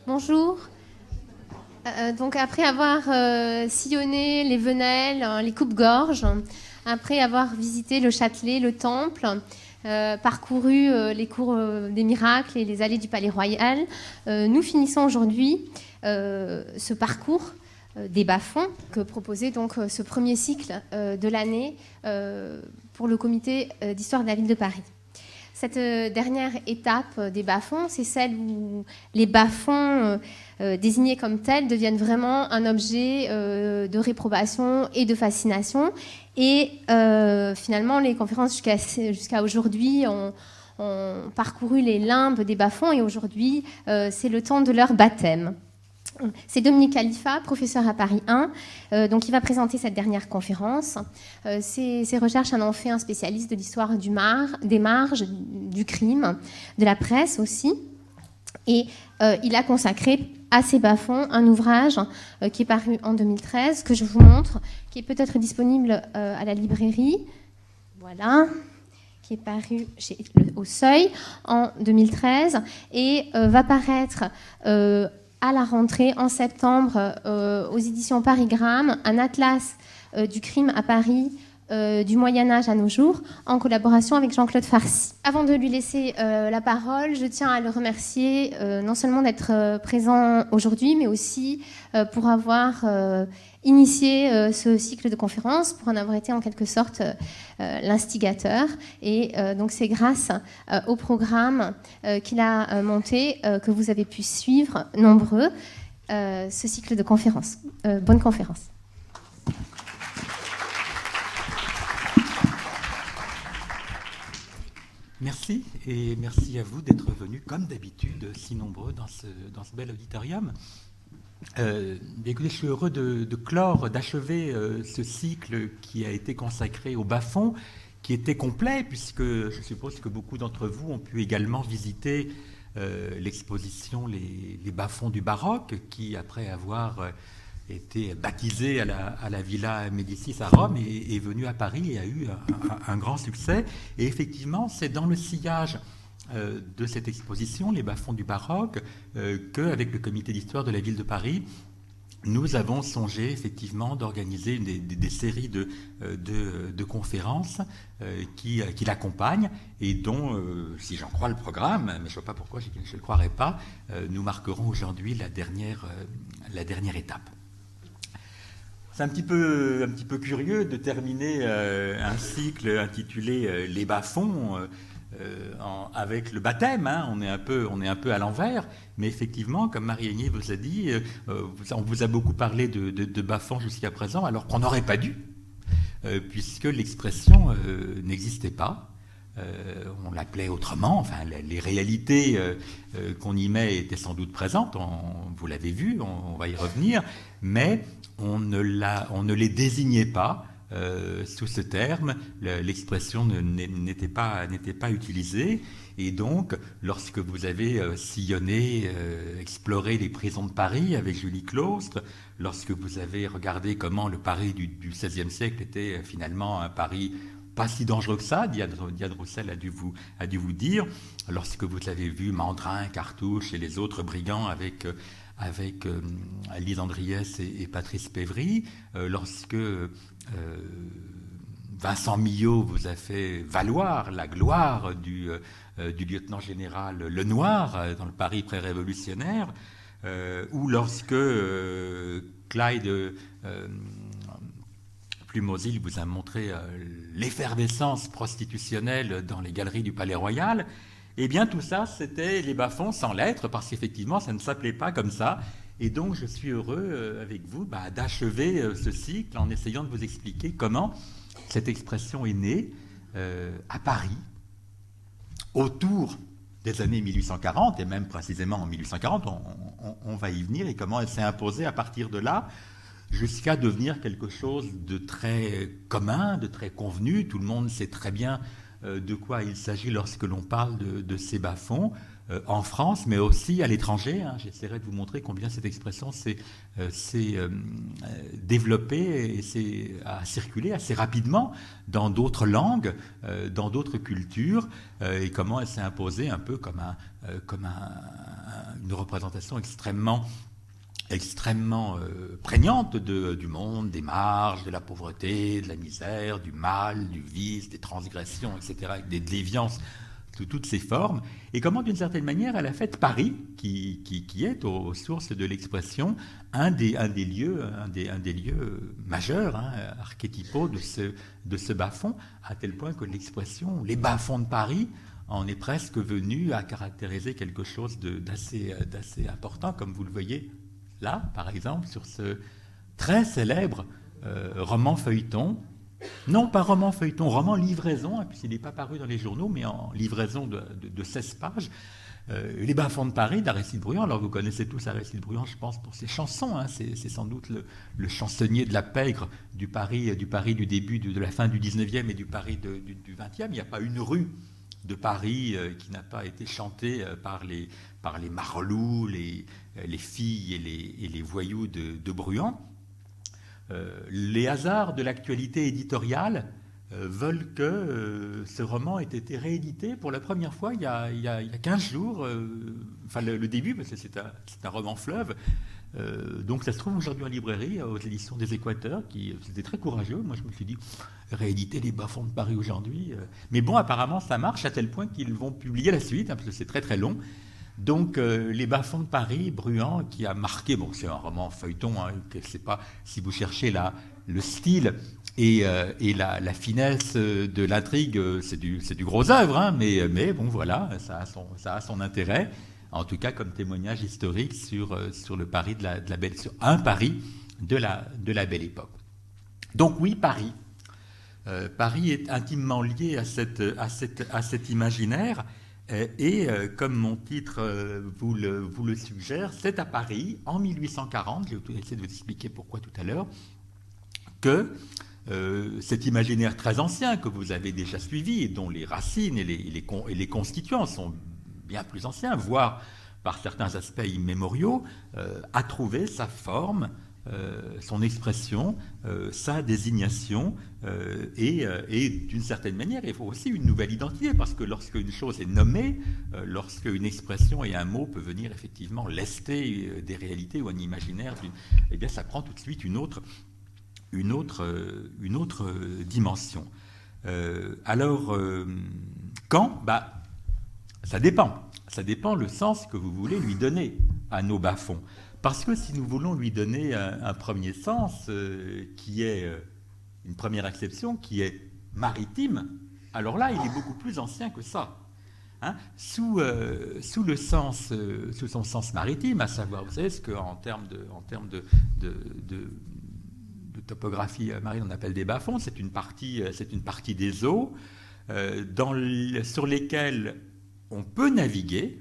Bonjour. Donc après avoir sillonné les Venelles, les coupes-gorges, après avoir visité le Châtelet, le Temple, parcouru les cours des miracles et les allées du Palais Royal, nous finissons aujourd'hui ce parcours des bas-fonds que proposait donc ce premier cycle de l'année pour le comité d'histoire de la ville de Paris. Cette dernière étape des bas-fonds, c'est celle où les bas-fonds désignés comme tels deviennent vraiment un objet de réprobation et de fascination. Et finalement, les conférences jusqu'à aujourd'hui ont parcouru les limbes des bas-fonds et aujourd'hui, c'est le temps de leur baptême. C'est Dominique Khalifa, professeur à Paris 1, donc il va présenter cette dernière conférence. Ses recherches en ont fait un spécialiste de l'histoire des marges, du crime, de la presse aussi. Et il a consacré à ces bas-fonds un ouvrage qui est paru en 2013, que je vous montre, qui est peut-être disponible à la librairie. Voilà, qui est paru au Seuil en 2013 et va paraître à la rentrée en septembre aux éditions Parigramme, un atlas du crime à Paris du Moyen-Âge à nos jours, en collaboration avec Jean-Claude Farcy. Avant de lui laisser la parole, je tiens à le remercier non seulement d'être présent aujourd'hui, mais aussi pour avoir initié ce cycle de conférences, pour en avoir été en quelque sorte l'instigateur. Et donc c'est grâce au programme qu'il a monté que vous avez pu suivre nombreux ce cycle de conférences. Bonne conférence. Merci, et merci à vous d'être venus, comme d'habitude, si nombreux dans ce bel auditorium. Écoutez, je suis heureux d'achever ce cycle qui a été consacré au bas-fonds, qui était complet, puisque je suppose que beaucoup d'entre vous ont pu également visiter l'exposition Les bas-fonds du baroque, qui, après avoir été baptisé à la Villa Médicis à Rome, est venu à Paris et a eu un grand succès. Et effectivement, c'est dans le sillage de cette exposition, Les bas-fonds du baroque, qu'avec le comité d'histoire de la ville de Paris, nous avons songé effectivement d'organiser des séries de conférences qui l'accompagnent et dont, si j'en crois le programme, mais je ne vois pas pourquoi je ne le croirais pas, nous marquerons aujourd'hui la dernière étape. C'est un petit peu curieux de terminer un cycle intitulé Les bas-fonds avec le baptême, hein. On est un peu à l'envers, mais effectivement, comme Marie-Agnès vous a dit, on vous a beaucoup parlé de bas-fonds jusqu'à présent, alors qu'on n'aurait pas dû, puisque l'expression n'existait pas. On l'appelait autrement, enfin les réalités qu'on y met étaient sans doute présentes, vous l'avez vu, on va y revenir, mais on ne les désignait pas sous ce terme, l'expression n'était pas utilisée, et donc lorsque vous avez sillonné, exploré les prisons de Paris avec Julie Claustre, lorsque vous avez regardé comment le Paris du XVIe siècle était finalement un Paris pas si dangereux que ça, Diane Roussel a dû vous dire, lorsque vous avez vu Mandrin, Cartouche et les autres brigands avec Lise Andriès et Patrice Pévry, lorsque Vincent Millot vous a fait valoir la gloire du lieutenant général Lenoir dans le Paris pré-révolutionnaire, ou lorsque Clyde Plumosil vous a montré l'effervescence prostitutionnelle dans les galeries du Palais Royal, eh bien tout ça c'était les bas-fonds sans lettres, parce qu'effectivement ça ne s'appelait pas comme ça, et donc je suis heureux avec vous d'achever ce cycle en essayant de vous expliquer comment cette expression est née à Paris autour des années 1840, et même précisément en 1840, on va y venir, et comment elle s'est imposée à partir de là, jusqu'à devenir quelque chose de très commun, de très convenu. Tout le monde sait très bien de quoi il s'agit lorsque l'on parle de ces bas-fonds. en France, mais aussi à l'étranger. J'essaierai de vous montrer combien cette expression s'est développée et a circulé assez rapidement dans d'autres langues, dans d'autres cultures, et comment elle s'est imposée un peu comme une représentation extrêmement prégnante du monde, des marges, de la pauvreté, de la misère, du mal, du vice, des transgressions, etc., avec des déviances sous toutes ces formes, et comment, d'une certaine manière, elle a fait de Paris, qui est aux sources de l'expression, un des lieux majeurs, archétypaux de ce bas-fond, à tel point que l'expression « les bas-fonds de Paris » en est presque venue à caractériser quelque chose d'assez important, comme vous le voyez là, par exemple, sur ce très célèbre roman feuilleton. Non, pas roman feuilleton, roman livraison, puisqu'il n'est pas paru dans les journaux, mais en livraison de 16 pages. Les bas-fonds de Paris d'Aristide Bruand. Alors vous connaissez tous Aristide Bruand, je pense, pour ses chansons. C'est sans doute le chansonnier de la pègre du Paris du début, de la fin du 19e et du Paris du 20e. Il n'y a pas une rue de Paris qui n'a pas été chantée par les marlous, les filles et les voyous de Bruand. Les hasards de l'actualité éditoriale veulent que ce roman ait été réédité pour la première fois il y a 15 jours, le début, parce que c'est un roman fleuve. Donc ça se trouve aujourd'hui en librairie, aux éditions des Équateurs, c'était très courageux. Moi je me suis dit, rééditer les bas-fonds de Paris aujourd'hui. Mais bon, apparemment ça marche à tel point qu'ils vont publier la suite, parce que c'est très très long. Donc, les bas-fonds de Paris, Bruand, qui a marqué, bon, c'est un roman feuilleton, que c'est pas, si vous cherchez le style et la finesse de l'intrigue, c'est du gros œuvre, mais bon, voilà, ça a son intérêt, en tout cas comme témoignage historique sur le Paris de la belle, sur un Paris de la belle époque. Donc oui, Paris. Paris est intimement lié à cet imaginaire. Et comme mon titre vous le suggère, c'est à Paris, en 1840, je vais essayer de vous expliquer pourquoi tout à l'heure, que cet imaginaire très ancien que vous avez déjà suivi, et dont les racines et les constituants sont bien plus anciens, voire par certains aspects immémoriaux, a trouvé sa forme, son expression, sa désignation, et d'une certaine manière, il faut aussi une nouvelle identité, parce que lorsque une chose est nommée, lorsque une expression et un mot peut venir effectivement lester des réalités ou un imaginaire, eh bien ça prend tout de suite une autre dimension. Alors, quand ? Ça dépend. Ça dépend le sens que vous voulez lui donner à nos bas-fonds. Parce que si nous voulons lui donner un premier sens, qui est une première acception, qui est maritime, alors là, il est beaucoup plus ancien que ça. Sous son sens maritime, à savoir, vous savez ce qu'en termes de topographie marine on appelle des bas-fonds, c'est une partie des eaux sur lesquelles on peut naviguer,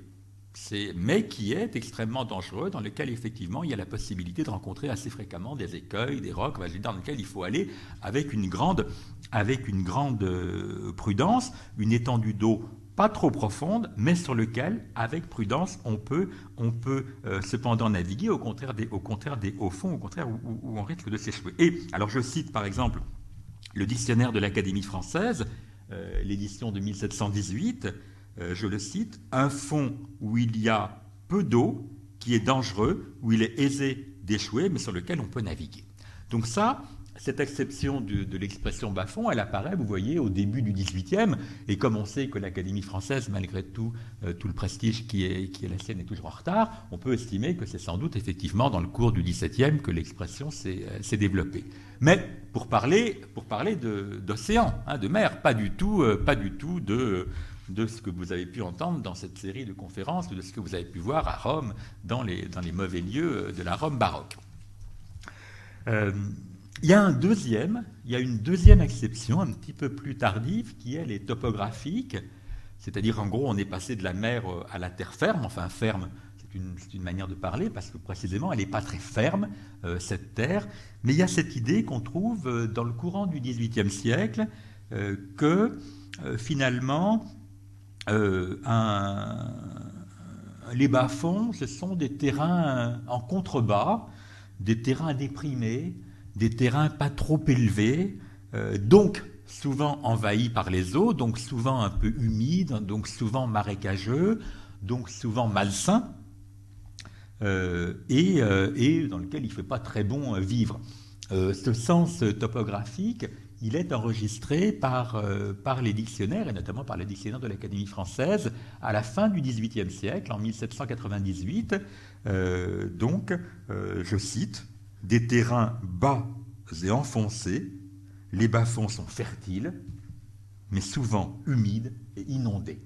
mais qui est extrêmement dangereux, dans lequel effectivement il y a la possibilité de rencontrer assez fréquemment des écueils, des rocs, dans lequel il faut aller avec une grande prudence, une étendue d'eau pas trop profonde, mais sur lequel, avec prudence, on peut cependant naviguer, au contraire des hauts fonds, où on risque de s'échouer. Et alors je cite par exemple le dictionnaire de l'Académie française, l'édition de 1718. Je le cite, « Un fond où il y a peu d'eau, qui est dangereux, où il est aisé d'échouer, mais sur lequel on peut naviguer. » Donc ça, cette acception de l'expression bas-fond, elle apparaît, vous voyez, au début du XVIIIe, et comme on sait que l'Académie française, malgré tout le prestige qui est la sienne, est toujours en retard, on peut estimer que c'est sans doute effectivement dans le cours du XVIIe que l'expression s'est développée. Mais pour parler d'océan, de mer, pas du tout de ce que vous avez pu entendre dans cette série de conférences, de ce que vous avez pu voir à Rome, dans les mauvais lieux de la Rome baroque. Il y a une deuxième acception, un petit peu plus tardive, qui est les topographiques, c'est-à-dire en gros on est passé de la mer à la terre ferme, enfin ferme, c'est une manière de parler, parce que précisément elle n'est pas très ferme, cette terre, mais il y a cette idée qu'on trouve dans le courant du XVIIIe siècle, que finalement, un les bas-fonds, ce sont des terrains en contrebas, des terrains déprimés, des terrains pas trop élevés, donc souvent envahis par les eaux, donc souvent un peu humides, donc souvent marécageux, donc souvent malsains, et dans lequel il ne fait pas très bon vivre. Ce sens topographique, il est enregistré par les dictionnaires, et notamment par les dictionnaires de l'Académie française, à la fin du XVIIIe siècle, en 1798. Je cite, « Des terrains bas et enfoncés, les bas-fonds sont fertiles, mais souvent humides et inondés. »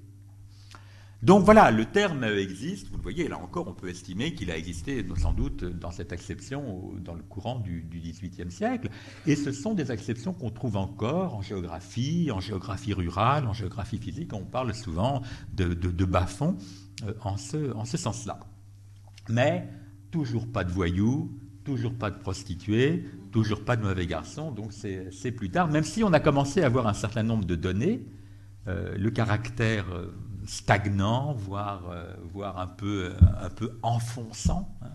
Donc voilà, le terme existe, vous le voyez, là encore on peut estimer qu'il a existé sans doute dans cette acception dans le courant du XVIIIe siècle, et ce sont des acceptions qu'on trouve encore en géographie rurale, en géographie physique, on parle souvent de bas-fonds en ce sens-là. Mais toujours pas de voyous, toujours pas de prostituées, toujours pas de mauvais garçons, donc c'est plus tard, même si on a commencé à avoir un certain nombre de données, le caractère stagnant, voire un peu enfonçant, hein,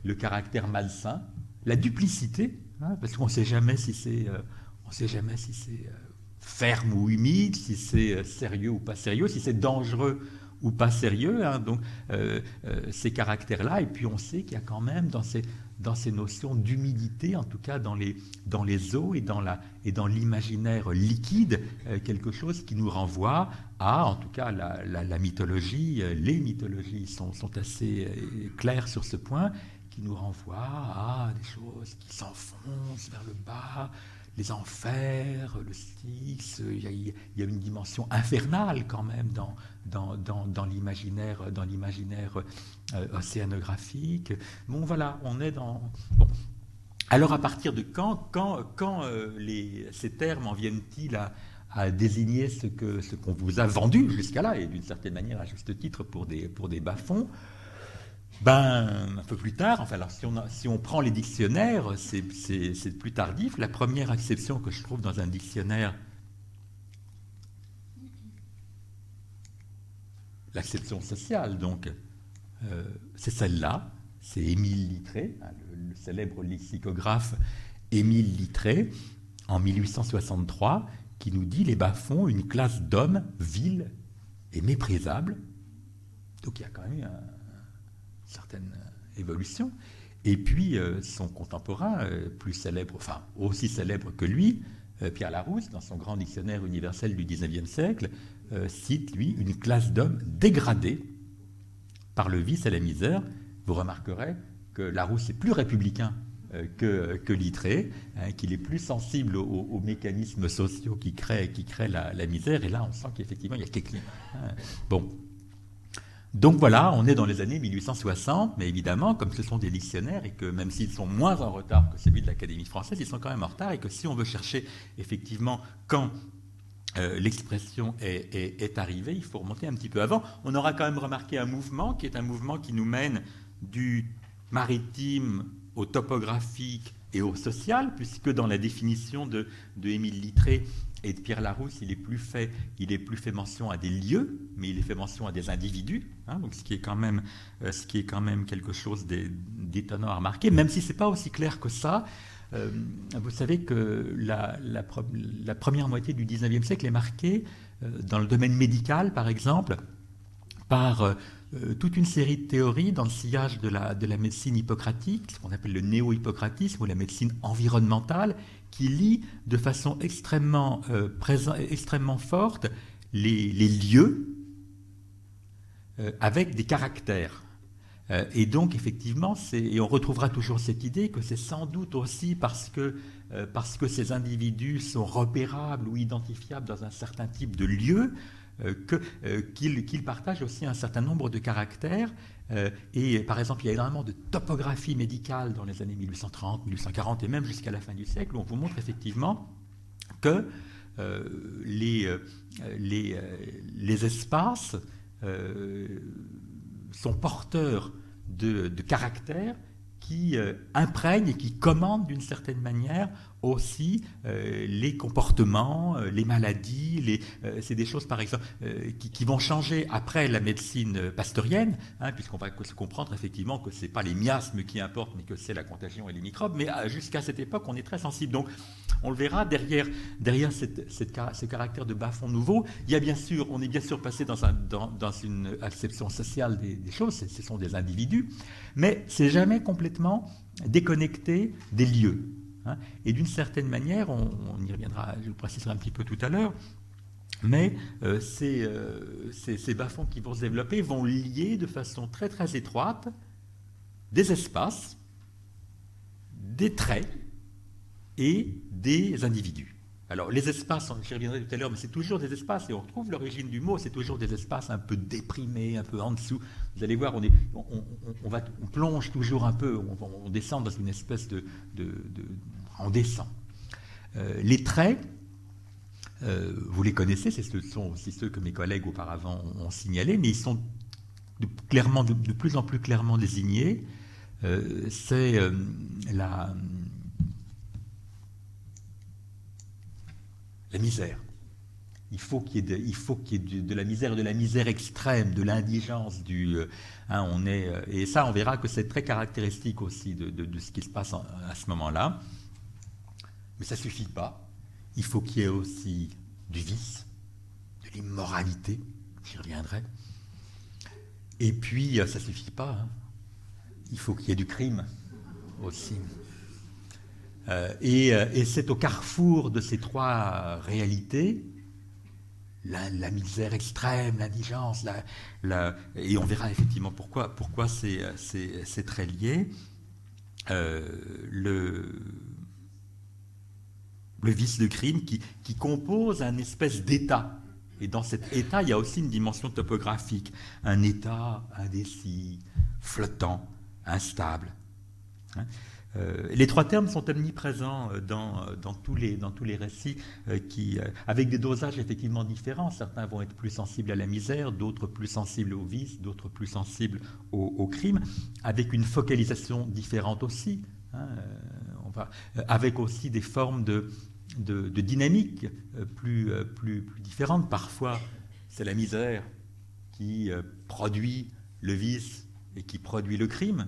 le caractère malsain, la duplicité, hein, parce qu'on ne sait jamais si c'est ferme ou humide, si c'est sérieux ou pas sérieux, si c'est dangereux ou pas sérieux, hein, donc ces caractères-là, et puis on sait qu'il y a quand même dans ces notions d'humidité, en tout cas dans les eaux et dans l'imaginaire liquide, quelque chose qui nous renvoie à, en tout cas la mythologie, les mythologies sont assez claires sur ce point, qui nous renvoient à des choses qui s'enfoncent vers le bas, les enfers, le Styx, il y a une dimension infernale quand même dans l'imaginaire océanographique. Bon voilà, on est dans... Bon. Alors à partir de quand ces termes en viennent-ils à désigner ce qu'on vous a vendu jusqu'à là, et d'une certaine manière à juste titre pour des bas-fonds? Un peu plus tard, enfin, alors, si on prend les dictionnaires, c'est plus tardif. La première acception que je trouve dans un dictionnaire, l'acception sociale, donc, c'est celle-là, c'est Émile Littré, hein, le célèbre lexicographe Émile Littré, en 1863, qui nous dit « Les bas-fonds, une classe d'hommes vils et méprisables ». Donc il y a quand même une certaine évolution. Et puis son contemporain, plus célèbre, enfin aussi célèbre que lui, Pierre Larousse, dans son grand dictionnaire universel du XIXe siècle, cite, lui, une classe d'hommes dégradés par le vice et la misère. Vous remarquerez que Larousse est plus républicain que Littré, hein, qu'il est plus sensible aux mécanismes sociaux qui créent la misère, et là on sent qu'effectivement il y a quelque chose. Hein. Bon. Donc voilà, on est dans les années 1860, mais évidemment, comme ce sont des dictionnaires, et que même s'ils sont moins en retard que celui de l'Académie française, ils sont quand même en retard, et que si on veut chercher effectivement quand l'expression est arrivée, il faut remonter un petit peu avant. On aura quand même remarqué un mouvement qui est un mouvement qui nous mène du maritime au topographique et au social, puisque dans la définition de Émile Littré et de Pierre Larousse, il est plus fait mention à des lieux, mais il est fait mention à des individus, hein, donc ce qui est quand même quelque chose d'étonnant à remarquer, même si ce n'est pas aussi clair que ça. Vous savez que la première moitié du XIXe siècle est marquée, dans le domaine médical par exemple, par toute une série de théories dans le sillage de la médecine hippocratique, ce qu'on appelle le néo-hippocratisme ou la médecine environnementale, qui lie de façon extrêmement forte les lieux avec des caractères. Et donc, effectivement, et on retrouvera toujours cette idée que c'est sans doute aussi parce que ces individus sont repérables ou identifiables dans un certain type de lieu, qu'ils partagent aussi un certain nombre de caractères. Et par exemple, il y a énormément de topographie médicale dans les années 1830, 1840 et même jusqu'à la fin du siècle, où on vous montre effectivement que les espaces sont porteurs de caractères qui imprègnent et qui commandent d'une certaine manière aussi les comportements, les maladies, c'est des choses par exemple qui vont changer après la médecine pastorienne, puisqu'on va se comprendre effectivement que ce n'est pas les miasmes qui importent, mais que c'est la contagion et les microbes, mais jusqu'à cette époque on est très sensible. Donc on le verra, derrière ce caractère de bas-fond nouveau, on est bien sûr passé dans une acception sociale des choses, ce sont des individus, mais c'est jamais complètement déconnecté des lieux. Et d'une certaine manière, on y reviendra, je le préciserai un petit peu tout à l'heure, mais ces bas-fonds qui vont se développer vont lier de façon très très étroite des espaces, des traits et des individus. Alors les espaces, j'y reviendrai tout à l'heure, mais c'est toujours des espaces, et on retrouve l'origine du mot, c'est toujours des espaces un peu déprimés, un peu en dessous. Vous allez voir, on plonge toujours un peu, on descend dans une espèce on descend. Les traits, vous les connaissez, ce sont aussi ceux que mes collègues auparavant ont signalés, mais ils sont de plus en plus clairement désignés. C'est la misère. Il faut qu'il y ait de la misère, de la misère extrême, de l'indigence, et ça, on verra que c'est très caractéristique aussi de ce qui se passe à ce moment-là. Mais ça ne suffit pas. Il faut qu'il y ait aussi du vice, de l'immoralité, j'y reviendrai. Et puis, ça ne suffit pas. Il faut qu'il y ait du crime aussi. Et c'est au carrefour de ces trois réalités, la misère extrême, l'indigence, et on verra effectivement pourquoi c'est très lié, le vice de crime qui compose un espèce d'état. Et dans cet état, il y a aussi une dimension topographique, un état indécis, flottant, instable. Les trois termes sont omniprésents dans tous les récits avec des dosages effectivement différents. Certains vont être plus sensibles à la misère, d'autres plus sensibles au vice, d'autres plus sensibles au crime, avec une focalisation différente aussi, avec aussi des formes de dynamique plus différentes. Parfois, c'est la misère qui produit le vice et qui produit le crime.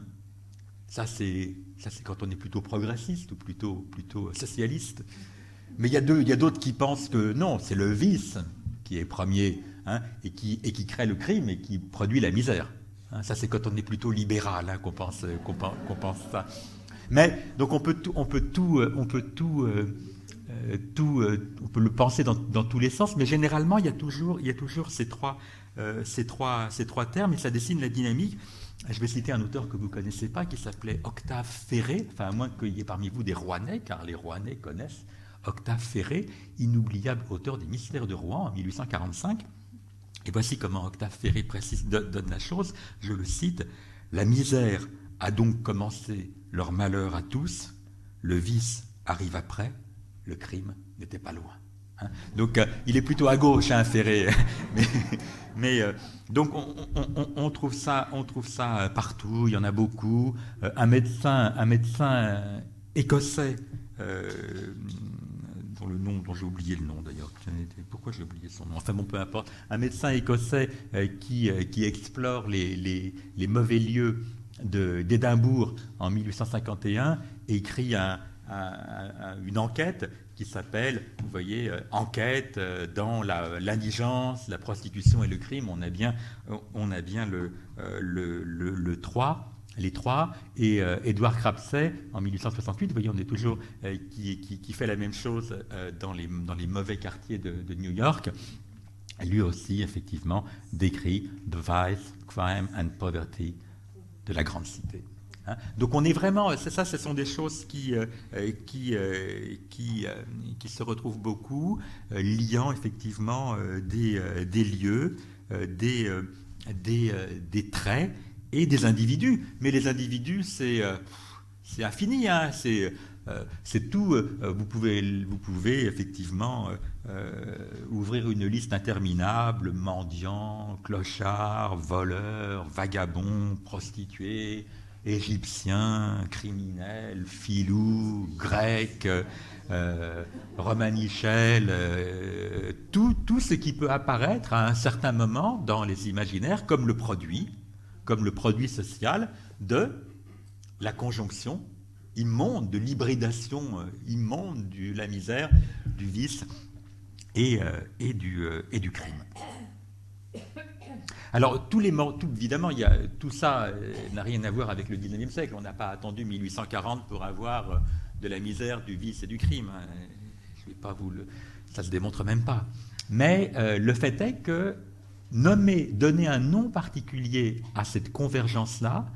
Ça, c'est quand on est plutôt progressiste ou plutôt socialiste. Mais il y a d'autres qui pensent que non, c'est le vice qui est premier, et qui crée le crime et qui produit la misère. Ça, c'est quand on est plutôt libéral qu'on pense ça. Mais donc on peut le penser dans tous les sens, mais généralement il y a toujours ces trois termes, et ça dessine la dynamique. Je vais citer un auteur que vous ne connaissez pas, qui s'appelait Octave Ferré, à moins qu'il y ait parmi vous des Rouennais, car les Rouennais connaissent Octave Ferré, inoubliable auteur des Mystères de Rouen en 1845. Et voici comment Octave Ferré donne la chose, je le cite: « La misère a donc commencé leur malheur à tous, le vice arrive après, le crime n'était pas loin. » Donc il est plutôt à gauche, Ferré, mais donc on trouve ça partout. Il y en a beaucoup. Un médecin écossais dont j'ai oublié le nom d'ailleurs. Pourquoi j'ai oublié son nom? Enfin bon, peu importe. Un médecin écossais qui explore les mauvais lieux d'Édimbourg en 1851 écrit une enquête qui s'appelle, vous voyez, enquête dans l'indigence, la prostitution et le crime. On a bien les trois, et Édouard Crapsey en 1868, vous voyez, on est toujours qui fait la même chose dans les mauvais quartiers de New York. Lui aussi, effectivement, décrit the vice, crime and poverty de la grande cité. Donc on est vraiment, ce sont des choses qui se retrouvent beaucoup, liant effectivement des lieux, des traits et des individus. Mais les individus, c'est infini, c'est tout. Vous pouvez effectivement ouvrir une liste interminable: mendiants, clochards, voleurs, vagabonds, prostituées, égyptien, criminel, filou, grec, Romanichel, tout ce qui peut apparaître à un certain moment dans les imaginaires comme le produit social de la conjonction immonde, de l'hybridation immonde de la misère, du vice et du crime. Alors, évidemment, tout ça n'a rien à voir avec le XIXe siècle. On n'a pas attendu 1840 pour avoir de la misère, du vice et du crime. Je vais pas ça ne se démontre même pas. Mais le fait est que donner un nom particulier à cette convergence-là,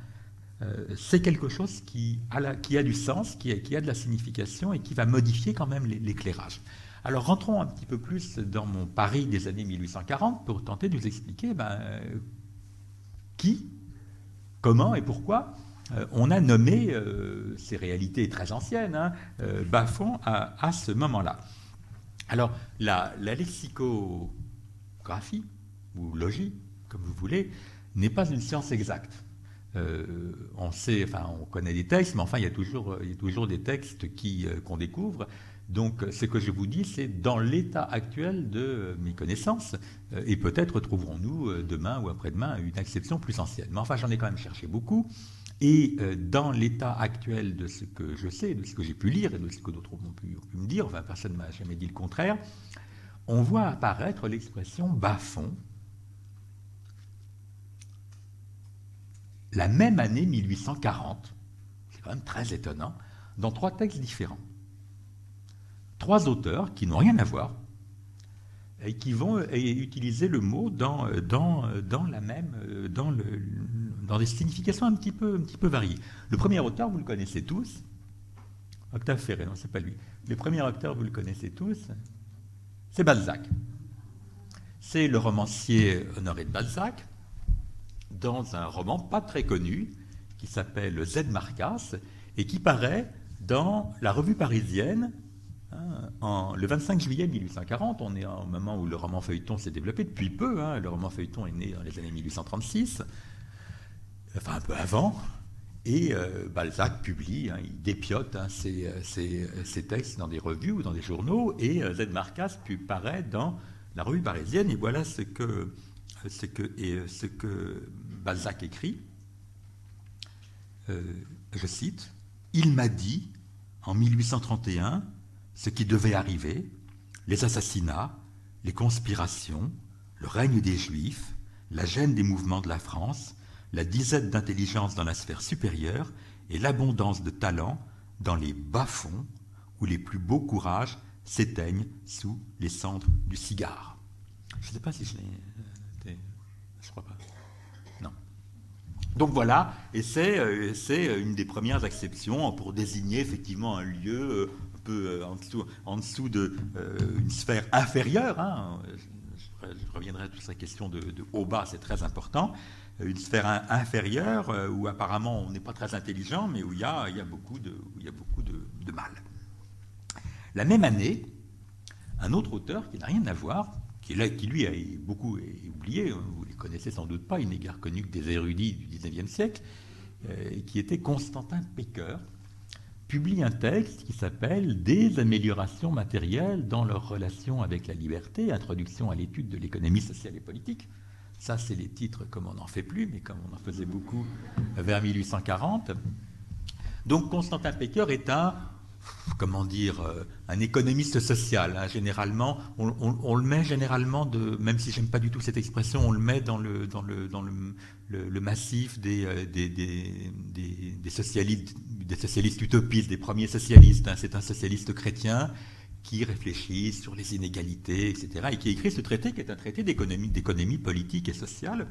c'est quelque chose qui a du sens, qui a de la signification et qui va modifier quand même l'éclairage. Alors rentrons un petit peu plus dans mon Paris des années 1840 pour tenter de vous expliquer qui, comment et pourquoi on a nommé ces réalités très anciennes, bas-fonds à ce moment-là. Alors la lexicographie, ou logie, comme vous voulez, n'est pas une science exacte. On connaît des textes, mais enfin il y a toujours des textes qu'on découvre. Donc, ce que je vous dis, c'est dans l'état actuel de mes connaissances, et peut-être trouverons-nous demain ou après-demain une exception plus ancienne. Mais enfin, j'en ai quand même cherché beaucoup, et dans l'état actuel de ce que je sais, de ce que j'ai pu lire, et de ce que d'autres ont pu me dire, enfin, personne ne m'a jamais dit le contraire, on voit apparaître l'expression bas-fond, la même année 1840, c'est quand même très étonnant, dans 3 textes différents. 3 auteurs qui n'ont rien à voir et qui vont utiliser le mot dans des significations un petit peu variées. Le premier auteur, vous le connaissez tous, Octave Ferré, non, c'est pas lui. Le premier auteur, vous le connaissez tous, c'est Balzac. C'est le romancier Honoré de Balzac, dans un roman pas très connu, qui s'appelle Z Marcas, et qui paraît dans la Revue parisienne, le 25 juillet 1840. On est au moment où le roman feuilleton s'est développé depuis peu. Le roman feuilleton est né dans les années 1836, enfin un peu avant. Et Balzac publie, il dépiote ses textes dans des revues ou dans des journaux. Et Z Marcas paraît dans la Revue parisienne. Et voilà ce que Balzac écrit. Je cite, « Il m'a dit, en 1831, ce qui devait arriver, les assassinats, les conspirations, le règne des Juifs, la gêne des mouvements de la France, la disette d'intelligence dans la sphère supérieure et l'abondance de talent dans les bas-fonds où les plus beaux courages s'éteignent sous les cendres du cigare. » Je ne sais pas si je l'ai... Je crois pas. Non. Donc voilà, et c'est une des premières exceptions pour désigner effectivement un lieu peu en dessous d'une sphère inférieure. Je reviendrai à toute cette question de haut-bas, c'est très important. Une sphère inférieure où apparemment on n'est pas très intelligent, mais où il y a beaucoup de mal. La même année, un autre auteur qui n'a rien à voir, qui lui a beaucoup oublié, vous ne les connaissez sans doute pas, il n'est guère connu que des érudits du XIXe siècle, qui était Constantin Pecker, publie un texte qui s'appelle « Des améliorations matérielles dans leur relation avec la liberté, introduction à l'étude de l'économie sociale et politique ». Ça, c'est les titres comme on n'en fait plus, mais comme on en faisait beaucoup vers 1840. Donc Constantin Pecker est un économiste social. Généralement, on le met généralement, même si j'aime pas du tout cette expression, on le met dans le massif des socialistes utopistes, des premiers socialistes. C'est un socialiste chrétien qui réfléchit sur les inégalités, etc., et qui écrit ce traité qui est un traité d'économie politique et sociale.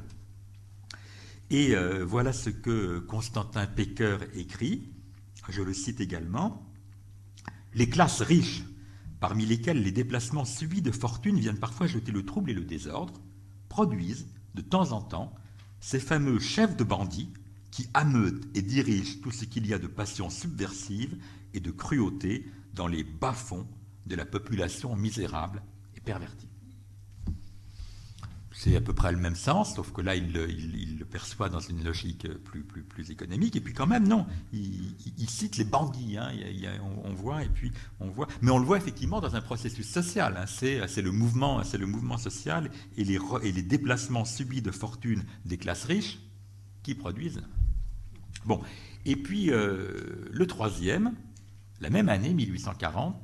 Et voilà ce que Constantin Pecker écrit, je le cite également. « Les classes riches, parmi lesquelles les déplacements subis de fortune viennent parfois jeter le trouble et le désordre, produisent, de temps en temps, ces fameux chefs de bandits qui ameutent et dirigent tout ce qu'il y a de passion subversive et de cruauté dans les bas-fonds de la population misérable et pervertie. » c'est à peu près le même sens, sauf que là, il le perçoit dans une logique plus économique. Et puis quand même, non, il cite les bandits. Hein, on voit, et puis on voit, mais on le voit effectivement dans un processus social. Hein, c'est le mouvement social et les déplacements subis de fortune des classes riches qui produisent. Bon, et puis le troisième, la même année, 1840,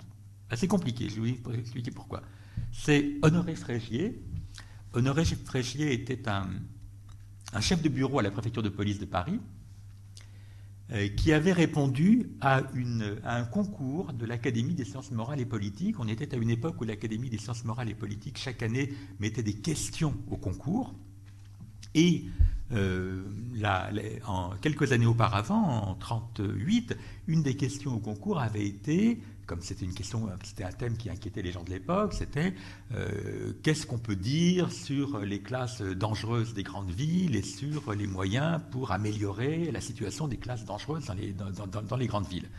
assez compliqué. Je vais vous expliquer pourquoi. C'est Honoré Frégier. Honoré Frégier était un chef de bureau à la préfecture de police de Paris qui avait répondu à un concours de l'Académie des sciences morales et politiques. On était à une époque où l'Académie des sciences morales et politiques, chaque année, mettait des questions au concours. Et quelques années auparavant, en 1938, une des questions au concours avait été, comme c'était un thème qui inquiétait les gens de l'époque, c'était qu'est-ce qu'on peut dire sur les classes dangereuses des grandes villes et sur les moyens pour améliorer la situation des classes dangereuses dans les grandes villes.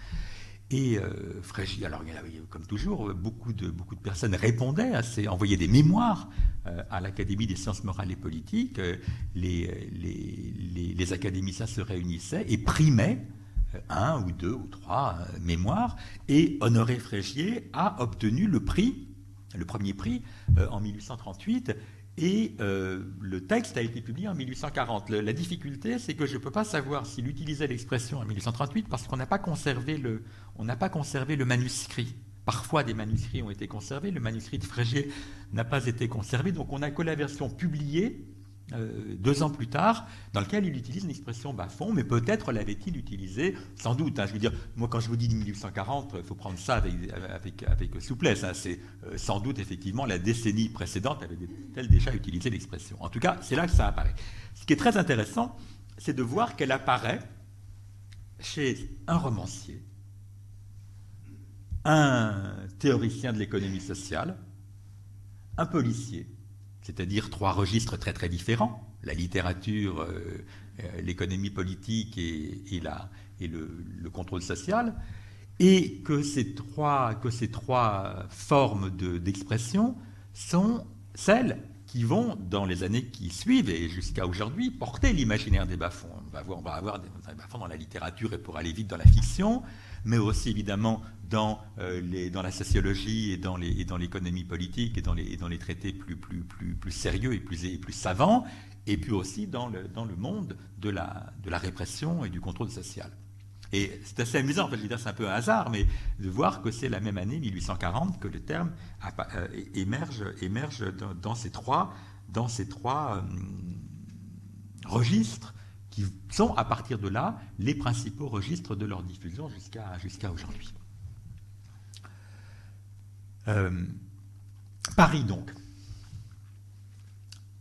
Et Frégier, alors il y avait, comme toujours, beaucoup de personnes répondaient, envoyaient des mémoires à l'Académie des sciences morales et politiques. Les académiciens se réunissaient et primaient un ou deux ou trois mémoires. Et Honoré Frégier a obtenu le premier prix, en 1838. Et le texte a été publié en 1840. La difficulté, c'est que je ne peux pas savoir s'il utilisait l'expression en 1838 parce qu'on n'a pas conservé le manuscrit. Parfois, des manuscrits ont été conservés. Le manuscrit de Frégier n'a pas été conservé. Donc, on n'a que la version publiée 2 ans plus tard, dans lequel il utilise une expression bas-fond, mais peut-être l'avait-il utilisé, sans doute. Hein, je veux dire, moi, quand je vous dis 1840, il faut prendre ça avec souplesse. Hein, c'est sans doute, effectivement, la décennie précédente avait-elle déjà utilisé l'expression. En tout cas, c'est là que ça apparaît. Ce qui est très intéressant, c'est de voir qu'elle apparaît chez un romancier, un théoricien de l'économie sociale, un policier, c'est-à-dire 3 registres très très différents, la littérature, l'économie politique et le contrôle social, et que ces trois formes d'expression sont celles qui vont, dans les années qui suivent et jusqu'à aujourd'hui, porter l'imaginaire des bas-fonds. On va avoir des bas-fonds dans la littérature et pour aller vite dans la fiction, mais aussi évidemment dans la sociologie et dans l'économie politique et dans les traités plus sérieux et plus savants, et puis aussi dans le monde de la répression et du contrôle social. Et c'est assez amusant, en fait, je veux dire, c'est un peu un hasard, mais de voir que c'est la même année, 1840, que le terme émerge dans ces trois registres qui sont, à partir de là, les principaux registres de leur diffusion jusqu'à aujourd'hui. Paris, donc.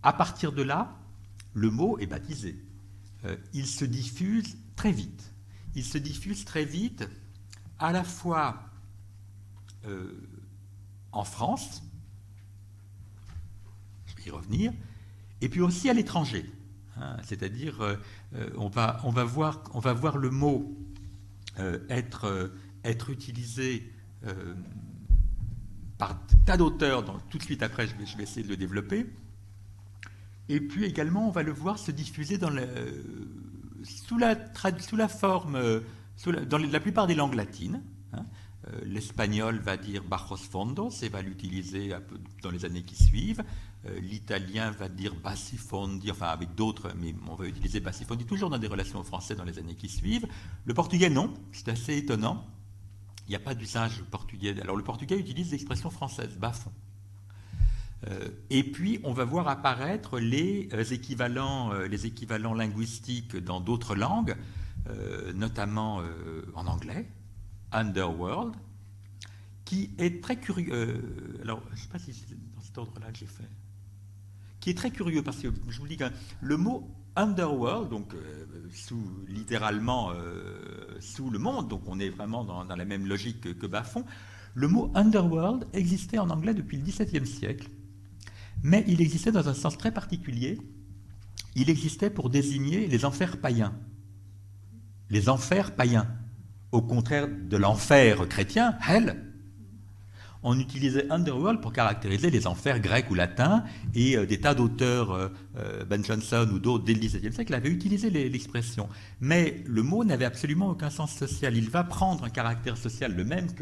À partir de là, le mot est baptisé. Il se diffuse très vite. Il se diffuse très vite, à la fois en France, je vais y revenir, et puis aussi à l'étranger. Hein, c'est-à-dire, on va voir le mot être utilisé par tas d'auteurs, donc tout de suite après, je vais essayer de le développer. Et puis également, on va le voir se diffuser dans sous la forme, dans la plupart des langues latines. Hein. L'espagnol va dire bajos fondos et va l'utiliser dans les années qui suivent. L'italien va dire bassifondi, enfin avec d'autres, mais on va utiliser bassifondi toujours dans des relations au français dans les années qui suivent. Le portugais, non, c'est assez étonnant. Il n'y a pas d'usage portugais. Alors le portugais utilise l'expression française, bas-fond. Et puis, on va voir apparaître les équivalents linguistiques dans d'autres langues, notamment en anglais, underworld, qui est très curieux. Alors, je ne sais pas si c'est dans cet ordre-là que j'ai fait. Qui est très curieux parce que je vous dis que le mot underworld, donc littéralement sous le monde, donc on est vraiment dans la même logique que bas-fond. Le mot underworld existait en anglais depuis le XVIIe siècle. Mais il existait dans un sens très particulier. Il existait pour désigner les enfers païens. Les enfers païens. Au contraire de l'enfer chrétien, hell. on utilisait underworld pour caractériser les enfers grecs ou latins, et des tas d'auteurs, Ben Jonson ou d'autres dès le XVIIe siècle, avaient utilisé l'expression. Mais le mot n'avait absolument aucun sens social. Il va prendre un caractère social le même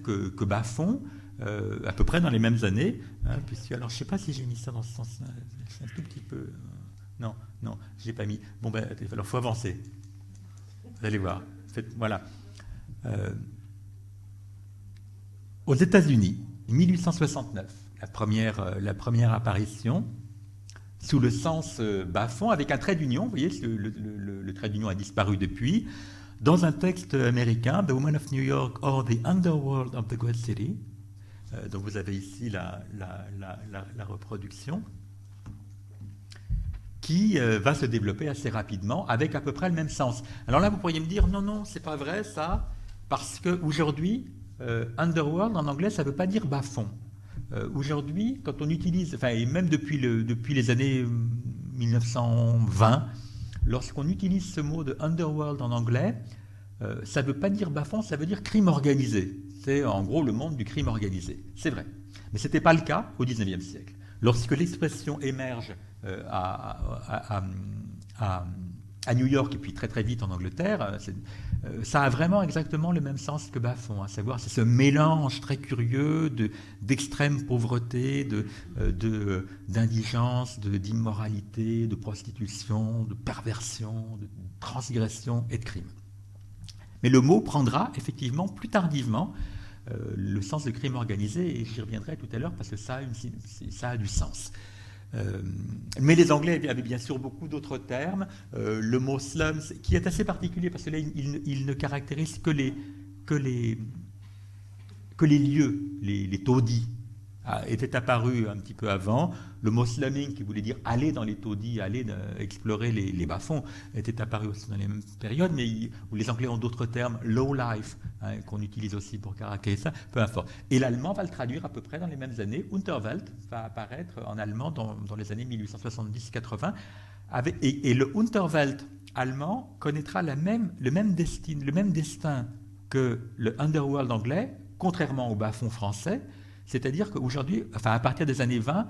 que bas-fond, à peu près dans les mêmes années. Hein, puisque, alors, je ne sais pas si j'ai mis ça dans ce sens-là. C'est un tout petit peu... non, je n'ai pas mis. Bon, ben, alors, il faut avancer. Vous allez voir. Voilà. Aux États-Unis, 1869, la première apparition, sous le sens bas-fond, avec un trait d'union. Vous voyez, le trait d'union a disparu depuis. Dans un texte américain, The Women of New York or the Underworld of the Great City. Donc vous avez ici la reproduction qui va se développer assez rapidement avec à peu près le même sens. Alors là, vous pourriez me dire, non, c'est pas vrai ça, parce qu'aujourd'hui, underworld en anglais, ça ne veut pas dire bas-fond. Aujourd'hui, quand on utilise, enfin, et même depuis les années 1920, lorsqu'on utilise ce mot de underworld en anglais, ça ne veut pas dire bas-fond, ça veut dire crime organisé. C'est en gros le monde du crime organisé. C'est vrai. Mais ce n'était pas le cas au XIXe siècle. Lorsque l'expression émerge à New York et puis très très vite en Angleterre, ça a vraiment exactement le même sens que bas-fond, à savoir c'est ce mélange très curieux d'extrême pauvreté, d'indigence, d'immoralité, de prostitution, de perversion, de transgression et de crime. Mais le mot prendra effectivement plus tardivement le sens de crime organisé, et j'y reviendrai tout à l'heure parce que ça a du sens. Mais les Anglais avaient bien sûr beaucoup d'autres termes. Le mot slum, qui est assez particulier parce que là, il ne caractérise que les lieux, les taudis, était apparu un petit peu avant. Le mot slumming, qui voulait dire aller dans les taudis, aller explorer les bas-fonds, était apparu aussi dans les mêmes périodes, mais où les Anglais ont d'autres termes, low life, qu'on utilise aussi pour caractériser ça, peu importe. Et l'allemand va le traduire à peu près dans les mêmes années. Unterwelt va apparaître en allemand dans les années 1870-80, et le Unterwelt allemand connaîtra le même destin que le underworld anglais, contrairement au bas-fond français. C'est-à-dire qu'aujourd'hui, enfin à partir des années 20,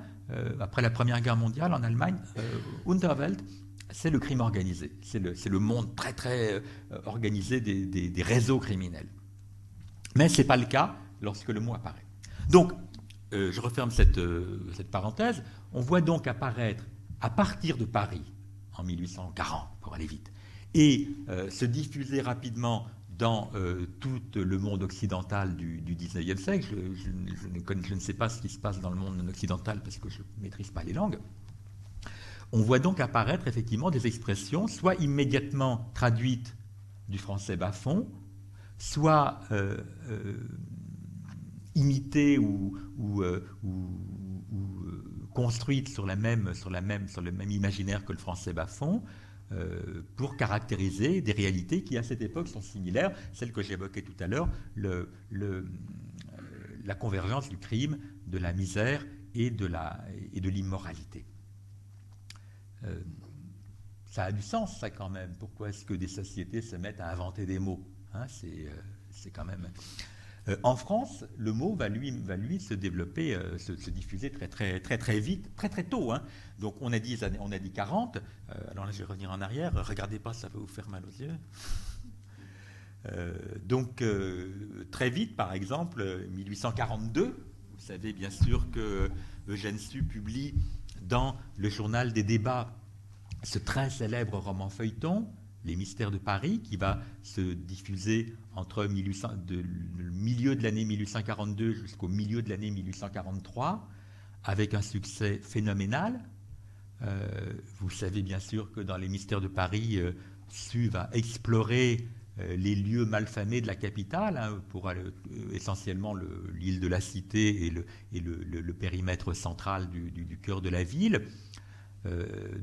après la Première Guerre mondiale en Allemagne, Unterwelt, c'est le crime organisé. C'est le monde très très organisé des réseaux criminels. Mais ce n'est pas le cas lorsque le mot apparaît. Donc, je referme cette parenthèse. On voit donc apparaître, à partir de Paris, en 1840, pour aller vite, et se diffuser rapidement dans tout le monde occidental du XIXe siècle. Je ne sais pas ce qui se passe dans le monde occidental parce que je ne maîtrise pas les langues. On voit donc apparaître effectivement des expressions soit immédiatement traduites du français bas-fond, soit imitées ou construites sur le même imaginaire que le français bas-fond, pour caractériser des réalités qui, à cette époque, sont similaires, celles que j'évoquais tout à l'heure, la convergence du crime, de la misère et de l'immoralité. Ça a du sens, ça, quand même. Pourquoi est-ce que des sociétés se mettent à inventer des mots, hein, c'est quand même... en France, le mot va lui se développer, se diffuser très vite, très tôt. Hein. Donc on a dit 40. Alors là, je vais revenir en arrière. Regardez pas, ça va vous faire mal aux yeux. Donc très vite, par exemple, 1842. Vous savez bien sûr que Eugène Sue publie dans le journal des débats ce très célèbre roman feuilleton, Les Mystères de Paris, qui va se diffuser entre le milieu de l'année 1842 jusqu'au milieu de l'année 1843, avec un succès phénoménal. Vous savez bien sûr que dans Les Mystères de Paris, Sue va explorer les lieux malfamés de la capitale, hein, pour essentiellement l'île de la Cité et le périmètre central du cœur de la ville.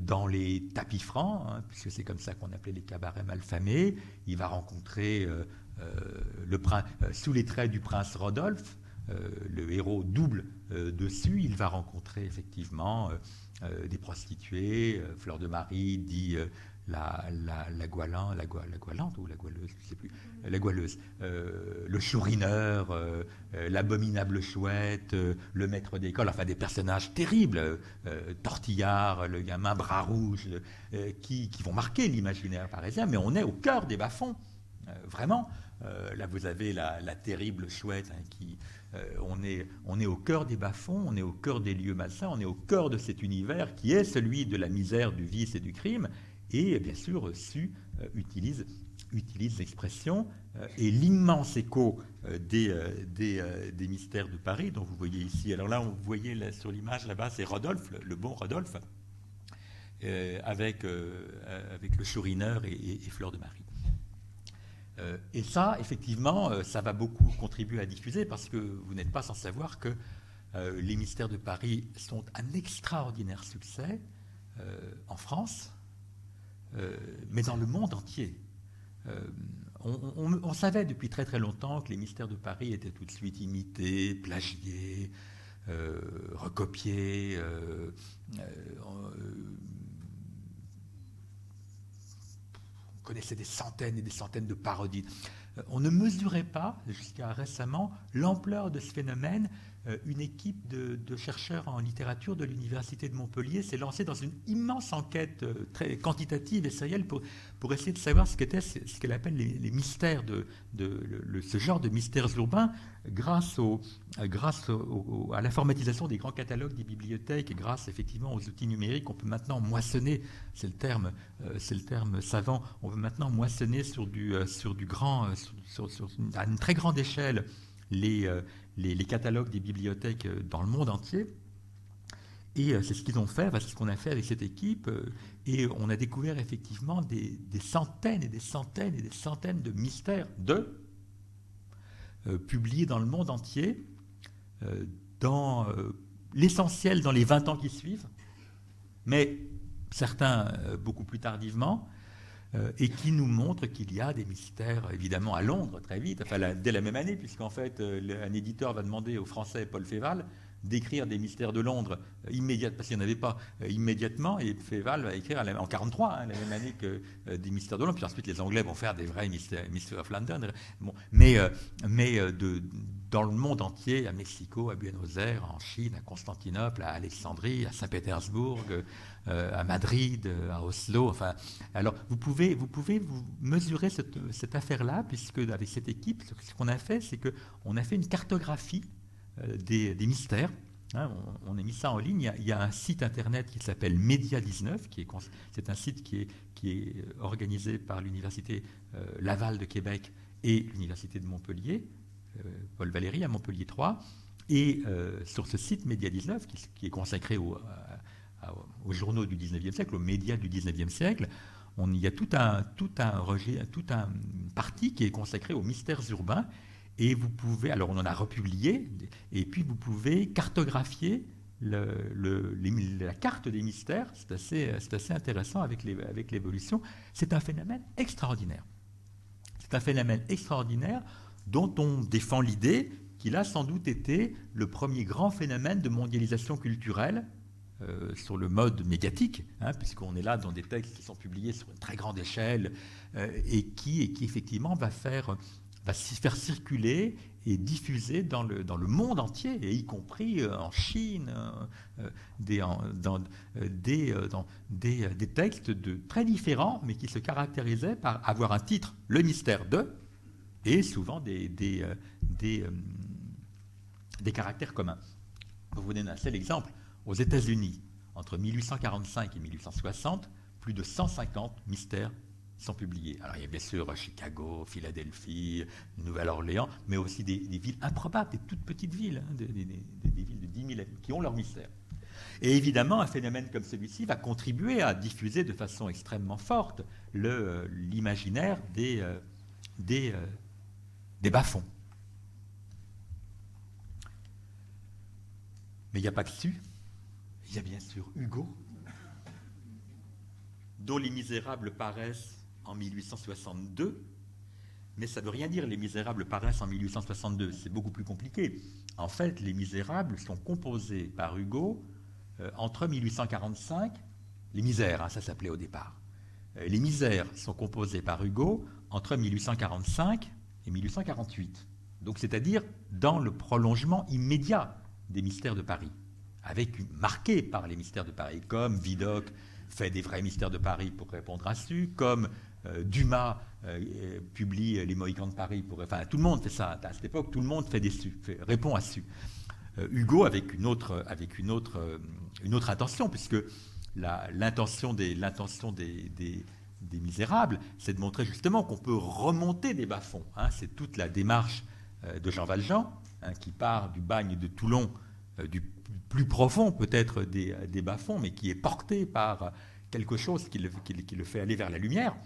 Dans les tapis francs, hein, puisque c'est comme ça qu'on appelait les cabarets malfamés, il va rencontrer sous les traits du prince Rodolphe, le héros double dessus, il va rencontrer effectivement des prostituées, Fleur de Marie dit Goualante ou la Goualeuse, je ne sais plus, la Goualeuse, le Chourineur, l'abominable Chouette, le maître d'école, enfin des personnages terribles, Tortillard, le gamin bras rouge, qui vont marquer l'imaginaire parisien, mais on est au cœur des bas-fonds, vraiment. Là, vous avez la terrible Chouette, on est au cœur des bas-fonds, on est au cœur des lieux malsains, on est au cœur de cet univers qui est celui de la misère, du vice et du crime, et bien sûr, utilise l'expression et l'immense écho des mystères de Paris, dont vous voyez ici. Alors là, vous voyez là, sur l'image là-bas, c'est Rodolphe, le bon Rodolphe, avec le Chourineur et Fleur de Marie. Et ça, effectivement, ça va beaucoup contribuer à diffuser, parce que vous n'êtes pas sans savoir que les mystères de Paris sont un extraordinaire succès en France, mais dans le monde entier. On savait depuis très très longtemps que les mystères de Paris étaient tout de suite imités, plagiés, recopiés, on connaissait des centaines et des centaines de parodies. On ne mesurait pas, jusqu'à récemment, l'ampleur de ce phénomène. Une équipe de chercheurs en littérature de l'Université de Montpellier s'est lancée dans une immense enquête très quantitative et sérielle pour essayer de savoir ce qu'elle appelle les mystères, ce genre de mystères urbains, grâce à l'informatisation des grands catalogues des bibliothèques et grâce effectivement aux outils numériques. On peut maintenant moissonner, c'est le terme savant, on peut maintenant moissonner sur à une très grande échelle les catalogues des bibliothèques dans le monde entier. Et c'est ce qu'ils ont fait, c'est ce qu'on a fait avec cette équipe. Et on a découvert effectivement des centaines et des centaines et des centaines de mystères publiés dans le monde entier, dans l'essentiel dans les 20 ans qui suivent, mais certains beaucoup plus tardivement, et qui nous montre qu'il y a des mystères, évidemment, à Londres, très vite, dès la même année, puisqu'en fait, un éditeur va demander au Français Paul Féval d'écrire des mystères de Londres immédiatement, parce qu'il n'y en avait pas immédiatement, et Féval va écrire en 1943, la même année que des mystères de Londres, puis ensuite les Anglais vont faire des vrais Mystery of London, bon, mais dans le monde entier, à Mexico, à Buenos Aires, en Chine, à Constantinople, à Alexandrie, à Saint-Pétersbourg, à Madrid, à Oslo. Enfin, alors vous pouvez vous mesurer cette affaire-là, puisque avec cette équipe, ce qu'on a fait, c'est qu'on a fait une cartographie des mystères. Hein, on a mis ça en ligne. Il y a un site internet qui s'appelle Média 19, c'est un site qui est organisé par l'université Laval de Québec et l'université de Montpellier, Paul Valéry à Montpellier 3. Et sur ce site Média 19, qui est consacré aux journaux du 19e siècle, aux médias du 19e siècle, il y a toute une partie qui est consacrée aux mystères urbains. Et vous pouvez, alors on en a republié, et puis vous pouvez cartographier la carte des mystères. C'est assez intéressant avec l'évolution. C'est un phénomène extraordinaire. C'est un phénomène extraordinaire dont on défend l'idée qu'il a sans doute été le premier grand phénomène de mondialisation culturelle sur le mode médiatique, hein, puisqu'on est là dans des textes qui sont publiés sur une très grande échelle et qui effectivement va se faire circuler et diffuser dans le monde entier, et y compris en Chine, des textes très différents, mais qui se caractérisaient par avoir un titre, le mystère de, et souvent des caractères communs. Pour vous donner un seul exemple, aux États-Unis, entre 1845 et 1860, plus de 150 mystères sont publiés. Alors il y a bien sûr Chicago, Philadelphie, Nouvelle-Orléans, mais aussi des villes improbables, des toutes petites villes, hein, des villes de 10 000 habitants qui ont leur mystère. Et évidemment, un phénomène comme celui-ci va contribuer à diffuser de façon extrêmement forte l'imaginaire des bas-fonds. Mais il n'y a pas que dessus. Il y a bien sûr Hugo, dont Les Misérables paraissent en 1862, mais ça ne veut rien dire Les Misérables paraissent en 1862, c'est beaucoup plus compliqué. En fait, Les Misérables sont composés par Hugo entre 1845, Les Misères, hein, ça s'appelait au départ, les misères sont composées par Hugo entre 1845 et 1848. Donc, c'est-à-dire dans le prolongement immédiat des mystères de Paris, marqué par les mystères de Paris, comme Vidocq fait des vrais mystères de Paris pour répondre à Su, comme Dumas publie Les Mohicans de Paris. Enfin, tout le monde fait ça. À cette époque, tout le monde répond à Su. Hugo avec une autre intention, puisque l'intention des Misérables, c'est de montrer justement qu'on peut remonter des bas-fonds. C'est toute la démarche de Jean Valjean, qui part du bagne de Toulon, du plus profond peut-être des bas-fonds, mais qui est porté par quelque chose qui le fait aller vers la lumière.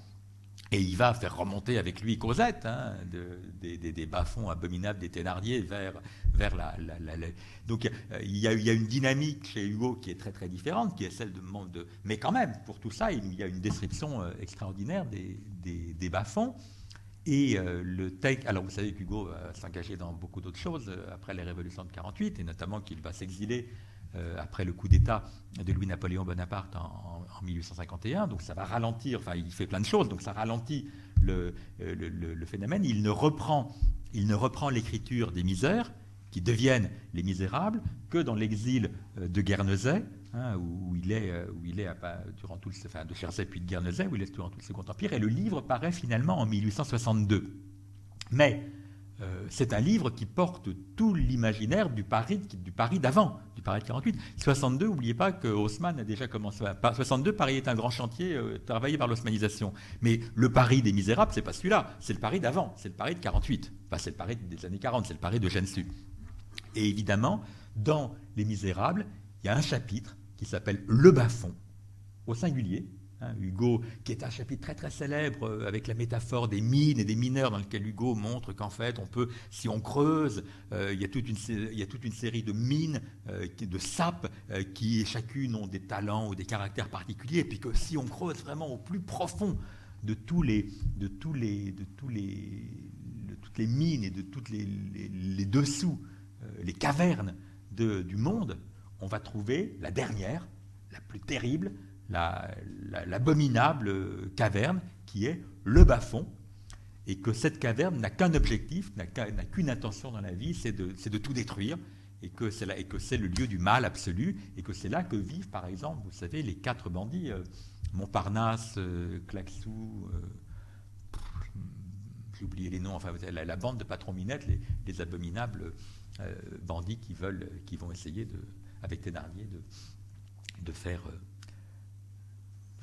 Et il va faire remonter avec lui Cosette, des bas-fonds abominables des Thénardier vers la. Donc il y a une dynamique chez Hugo qui est très très différente, qui est celle de. Mais quand même, pour tout ça, il y a une description extraordinaire des bas-fonds. Et le texte. Alors vous savez qu'Hugo va s'engager dans beaucoup d'autres choses après les révolutions de 1948, et notamment qu'il va s'exiler après le coup d'État de Louis-Napoléon Bonaparte en 1851, donc ça va ralentir, enfin il fait plein de choses, donc ça ralentit le phénomène. Il ne reprend l'écriture des misères, qui deviennent les Misérables, que dans l'exil de Guernesey, où il est durant tout de Jersey puis de Guernesey, où il est durant tout le Second Empire, et le livre paraît finalement en 1862. Mais c'est un livre qui porte tout l'imaginaire du Paris d'avant, du Paris de 48. 62, n'oubliez pas que Haussmann a déjà commencé. 62, Paris est un grand chantier travaillé par l'haussmannisation. Mais le Paris des Misérables, c'est pas celui-là, c'est le Paris d'avant, c'est le Paris de 48. Enfin, c'est le Paris des années 40, c'est le Paris de Gensu. Et évidemment, dans Les Misérables, il y a un chapitre qui s'appelle Le bas-fond, au singulier. Hugo, qui est un chapitre très très célèbre avec la métaphore des mines et des mineurs, dans lequel Hugo montre qu'en fait on peut, si on creuse, il y a toute une série de mines, de sapes, qui chacune ont des talents ou des caractères particuliers, et puis que si on creuse vraiment au plus profond de toutes les mines et de toutes les dessous, les cavernes du monde, on va trouver la dernière, la plus terrible, l'abominable caverne qui est le bas-fond, et que cette caverne n'a qu'un objectif, n'a qu'une intention dans la vie, c'est de tout détruire, et que c'est le lieu du mal absolu, et que c'est là que vivent, par exemple, vous savez, les 4 bandits, Montparnasse, Claquesous, j'ai oublié les noms, enfin la bande de Patron Minette, les abominables bandits qui vont essayer avec Thénardier de faire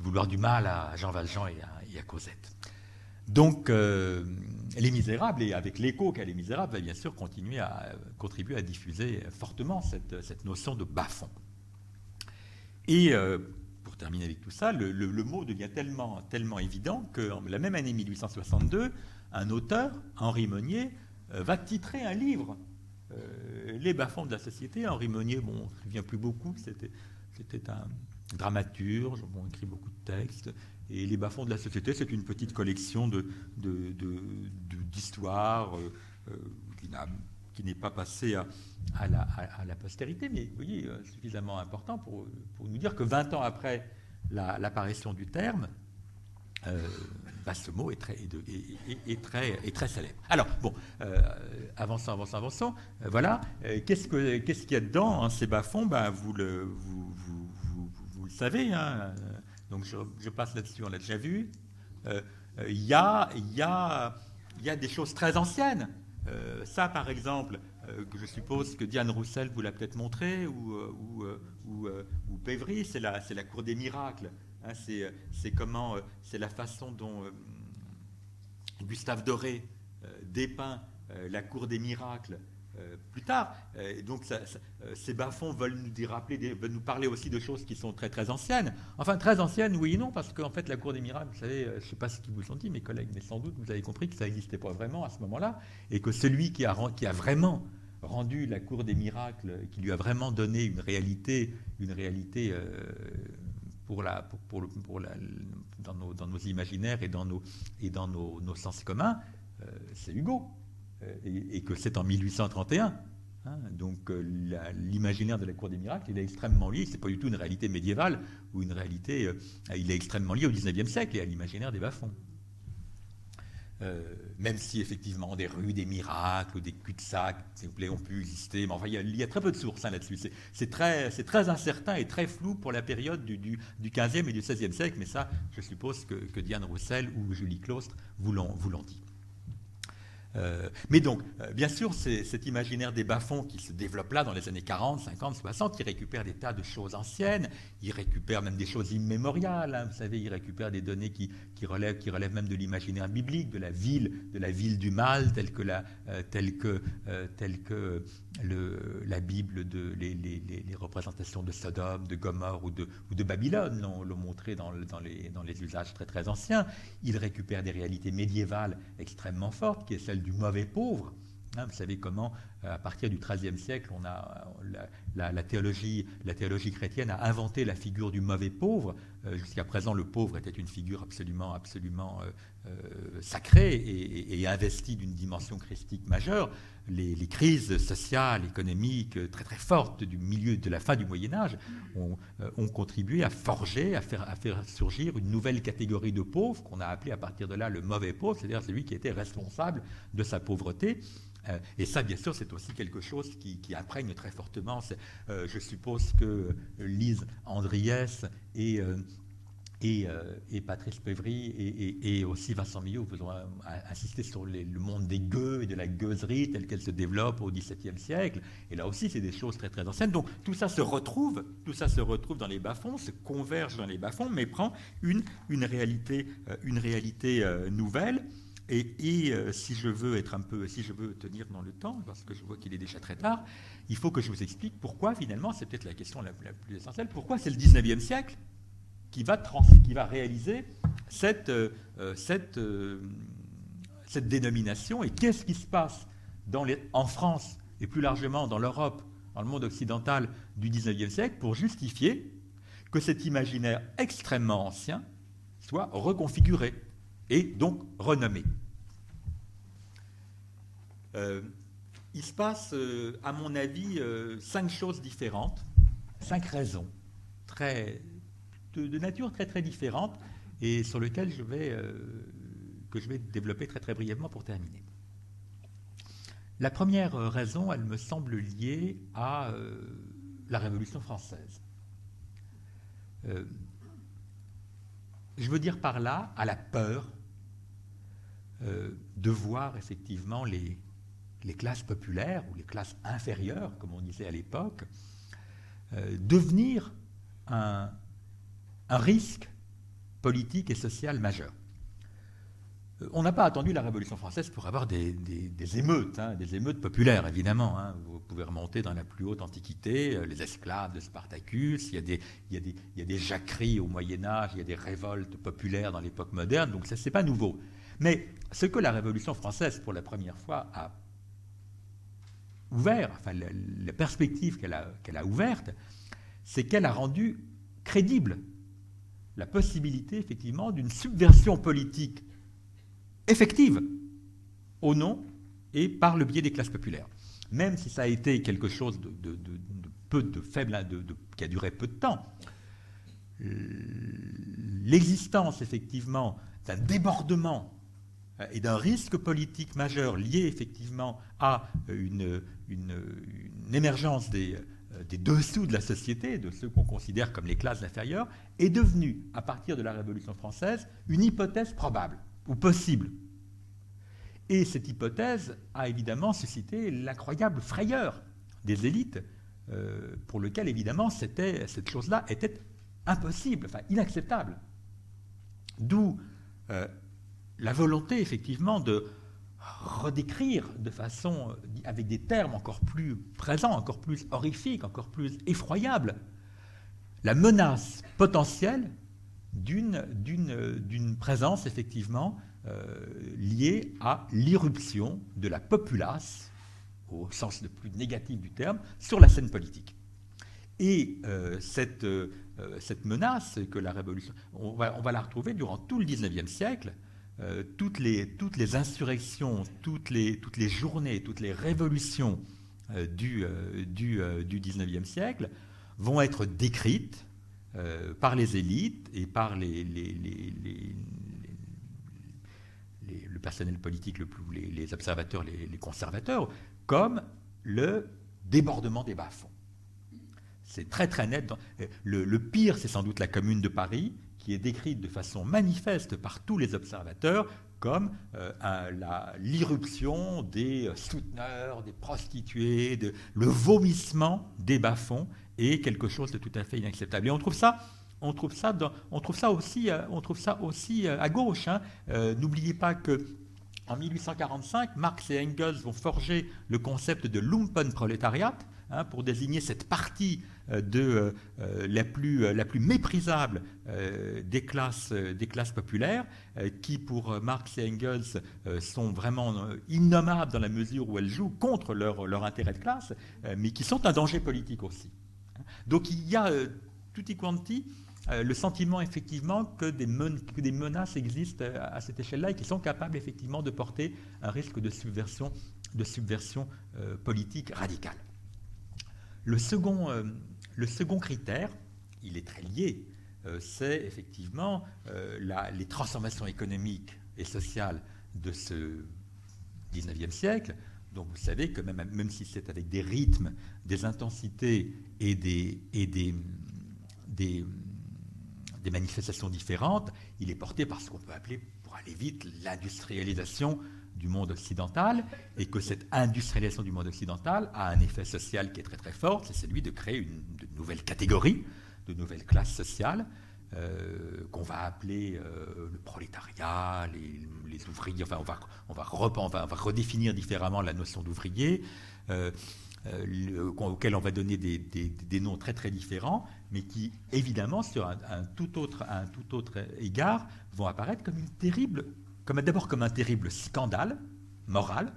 vouloir du mal à Jean Valjean et à Cosette. Donc, Les Misérables, et avec l'écho qu'a Les Misérables, va bien sûr contribuer à diffuser fortement cette notion de bas-fond. Et pour terminer avec tout ça, le mot devient tellement évident que la même année 1862, un auteur, Henri Monnier, va titrer un livre, Les bas-fonds de la société. Henri Monnier, bon, on ne se souvient plus beaucoup, c'était un dramaturge, écrit beaucoup de textes, et Les bas-fonds de la société, c'est une petite collection d'histoires qui n'est pas passée à la postérité, mais vous voyez, suffisamment important pour nous dire que 20 ans après l'apparition du terme, ce mot est très célèbre. Alors, bon, avançons. Voilà. Qu'est-ce qu'il y a dedans, ces bas-fonds? Vous le savez, donc je passe là-dessus, on l'a déjà vu. Il y a des choses très anciennes. Ça, par exemple, que je suppose que Diane Roussel vous l'a peut-être montré, ou Pévry, c'est la cour des miracles. C'est la façon dont Gustave Doré dépeint la cour des miracles plus tard. Donc ces bas-fonds veulent nous parler aussi de choses qui sont très très anciennes. Enfin, très anciennes, oui et non, parce qu'en fait la cour des miracles, vous savez, je ne sais pas ce qu'ils vous ont dit, mes collègues, mais sans doute vous avez compris que ça n'existait pas vraiment à ce moment-là, et que celui qui a vraiment rendu la cour des miracles, qui lui a vraiment donné une réalité dans nos imaginaires et dans nos sens communs, c'est Hugo. Et que c'est en 1831 Donc l'imaginaire de la cour des miracles, il est extrêmement lié, c'est pas du tout une réalité médiévale, ou une réalité, il est extrêmement lié au XIXe siècle et à l'imaginaire des bas-fonds. Même si effectivement des rues des miracles ou des cul-de-sac, s'il vous plaît, ont pu exister, mais enfin il y a très peu de sources là-dessus. C'est très incertain et très flou pour la période du XVe et du XVIe siècle, mais ça, je suppose que Diane Roussel ou Julie Claustre vous l'ont dit. Mais donc, bien sûr, c'est cet imaginaire des bas-fonds qui se développe là dans les années 40, 50, 60, il récupère des tas de choses anciennes, il récupère même des choses immémoriales, vous savez, il récupère des données qui relèvent même de l'imaginaire biblique, de la ville du mal, telle que la Bible, les représentations de Sodome, de Gomorrhe ou de Babylone l'ont montré dans les usages très très anciens. Il récupère des réalités médiévales extrêmement fortes, qui est celle du mauvais pauvre. Vous savez comment, à partir du XIIIe siècle, on a la théologie chrétienne a inventé la figure du mauvais pauvre. Jusqu'à présent, le pauvre était une figure absolument sacrée et investie d'une dimension christique majeure. Les crises sociales, économiques très très fortes du milieu de la fin du Moyen Âge ont contribué à forger, à faire surgir une nouvelle catégorie de pauvres qu'on a appelée à partir de là le mauvais pauvre, c'est-à-dire celui qui était responsable de sa pauvreté. Et ça, bien sûr, c'est aussi quelque chose qui imprègne très fortement. Je suppose que Lise Andriès et Patrice Pévry et aussi Vincent Millot ont insisté sur le monde des gueux et de la gueuserie telle qu'elle se développe au XVIIe siècle. Et là aussi, c'est des choses très très anciennes. Donc tout ça se retrouve dans les bas-fonds, se converge dans les bas-fonds, mais prend une réalité nouvelle. Et si je veux tenir dans le temps, parce que je vois qu'il est déjà très tard, il faut que je vous explique pourquoi finalement, c'est peut-être la question la plus essentielle, pourquoi c'est le XIXe siècle qui va réaliser cette dénomination, et qu'est-ce qui se passe en France et plus largement dans l'Europe, dans le monde occidental du XIXe siècle pour justifier que cet imaginaire extrêmement ancien soit reconfiguré et donc renommé. Il se passe, à mon avis, 5 choses différentes, 5 raisons de nature très très différente et sur lesquelles que je vais développer très très brièvement pour terminer. La première raison, elle me semble liée à la Révolution française. Je veux dire par là à la peur de voir effectivement les classes populaires ou les classes inférieures, comme on disait à l'époque, devenir un risque politique et social majeur. On n'a pas attendu la Révolution française pour avoir des émeutes, des émeutes populaires, évidemment. Vous pouvez remonter dans la plus haute antiquité, les esclaves de Spartacus, il y a des jacqueries au Moyen-Âge, il y a des révoltes populaires dans l'époque moderne, donc ça, c'est pas nouveau. Mais ce que la Révolution française, pour la première fois, a ouvert, enfin la perspective qu'elle a ouverte, c'est qu'elle a rendu crédible la possibilité, effectivement, d'une subversion politique effective au nom et par le biais des classes populaires. Même si ça a été quelque chose de faible, qui a duré peu de temps, l'existence, effectivement, d'un débordement et d'un risque politique majeur lié, effectivement, à une émergence des dessous de la société, de ceux qu'on considère comme les classes inférieures, est devenue, à partir de la Révolution française, une hypothèse probable ou possible. Et cette hypothèse a évidemment suscité l'incroyable frayeur des élites, pour lequel évidemment cette chose-là était impossible, enfin inacceptable. D'où la volonté effectivement de redécrire de façon, avec des termes encore plus présents, encore plus horrifiques, encore plus effroyables, la menace potentielle d'une présence effectivement liée à l'irruption de la populace, au sens le plus négatif du terme, sur la scène politique. Et cette menace que la Révolution, on va la retrouver durant tout le XIXe siècle. Toutes les insurrections, toutes les journées, toutes les révolutions du 19e siècle vont être décrites par les élites et par le personnel politique, les observateurs, les conservateurs, comme le débordement des bas-fonds. C'est très très net. Le pire, c'est sans doute la Commune de Paris, qui est décrite de façon manifeste par tous les observateurs comme l'irruption des souteneurs, des prostituées, le vomissement des bas-fonds est quelque chose de tout à fait inacceptable. Et on trouve ça aussi à gauche. Hein. N'oubliez pas que en 1845, Marx et Engels vont forger le concept de Lumpenproletariat, hein, pour désigner cette partie la plus méprisable des classes populaires, qui pour Marx et Engels sont vraiment innommables dans la mesure où elles jouent contre leur intérêt de classe, mais qui sont un danger politique aussi. Donc il y a tutti quanti le sentiment effectivement que des menaces existent à cette échelle-là et qui sont capables effectivement de porter un risque de subversion politique radicale. Le second critère, il est très lié, c'est effectivement les transformations économiques et sociales de ce 19e siècle. Donc vous savez que même si c'est avec des rythmes, des intensités et des manifestations différentes, il est porté par ce qu'on peut appeler, pour aller vite, l'industrialisation du monde occidental, et que cette industrialisation du monde occidental a un effet social qui est très très fort, c'est celui de créer de nouvelles catégories, de nouvelles classes sociales, qu'on va appeler le prolétariat, les ouvriers. Enfin, on va redéfinir différemment la notion d'ouvrier, auxquels on va donner des noms très très différents, mais qui évidemment sur un tout autre égard vont apparaître d'abord comme un terrible scandale moral.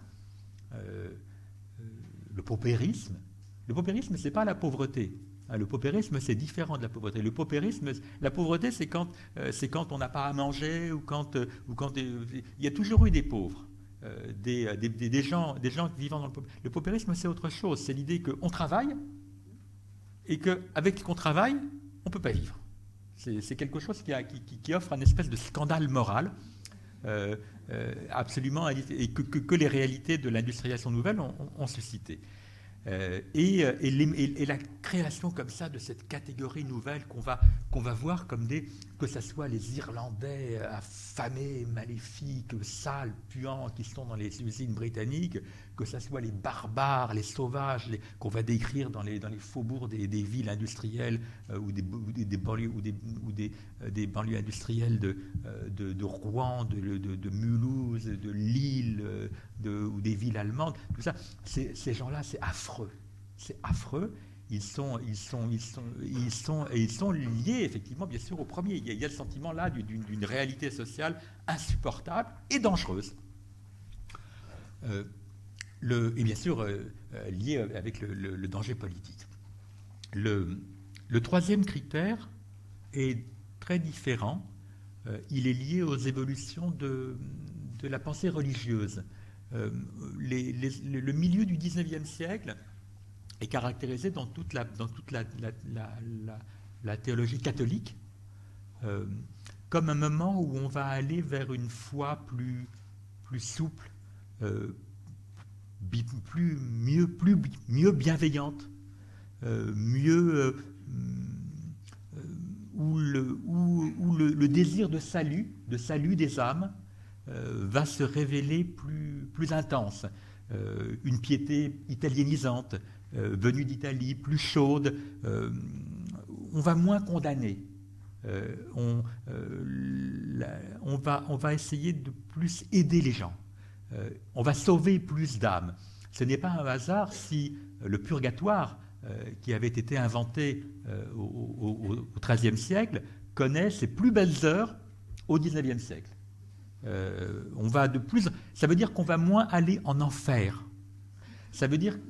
Le paupérisme. Le paupérisme, c'est pas la pauvreté. Le paupérisme, c'est différent de la pauvreté. La pauvreté, c'est quand on n'a pas à manger ou quand il y a toujours eu des pauvres. Des gens vivant dans le paupérisme. Le paupérisme, c'est autre chose. C'est l'idée qu'on travaille et qu'avec ce qu'on travaille, on ne peut pas vivre. C'est quelque chose qui offre un espèce de scandale moral absolument, et que les réalités de l'industrialisation nouvelle ont suscité. Et la création comme ça de cette catégorie nouvelle qu'on va voir comme que ce soit les Irlandais affamés, maléfiques, sales, puants qui sont dans les usines britanniques, que ce soit les barbares, les sauvages qu'on va décrire dans les faubourgs des villes industrielles ou des banlieues industrielles de Rouen, de Mulhouse, de Lille, ou des villes allemandes. Tout ça, ces gens-là, c'est affreux. C'est affreux. Ils sont liés, effectivement, bien sûr, au premier. Il y a le sentiment là d'une réalité sociale insupportable et dangereuse. Et bien sûr, lié avec le danger politique. Le troisième critère est très différent. Il est lié aux évolutions de la pensée religieuse. Le milieu du XIXe siècle est caractérisé dans toute la théologie catholique comme un moment où on va aller vers une foi plus souple, mieux bienveillante, où le désir de salut des âmes va se révéler plus intense. Une piété italiénisante, venue d'Italie, plus chaude. On va moins condamner. On va essayer de plus aider les gens. On va sauver plus d'âmes. Ce n'est pas un hasard si le purgatoire, qui avait été inventé au XIIIe siècle, connaît ses plus belles heures au XIXe siècle. Ça veut dire qu'on va moins aller en enfer. Ça veut dire que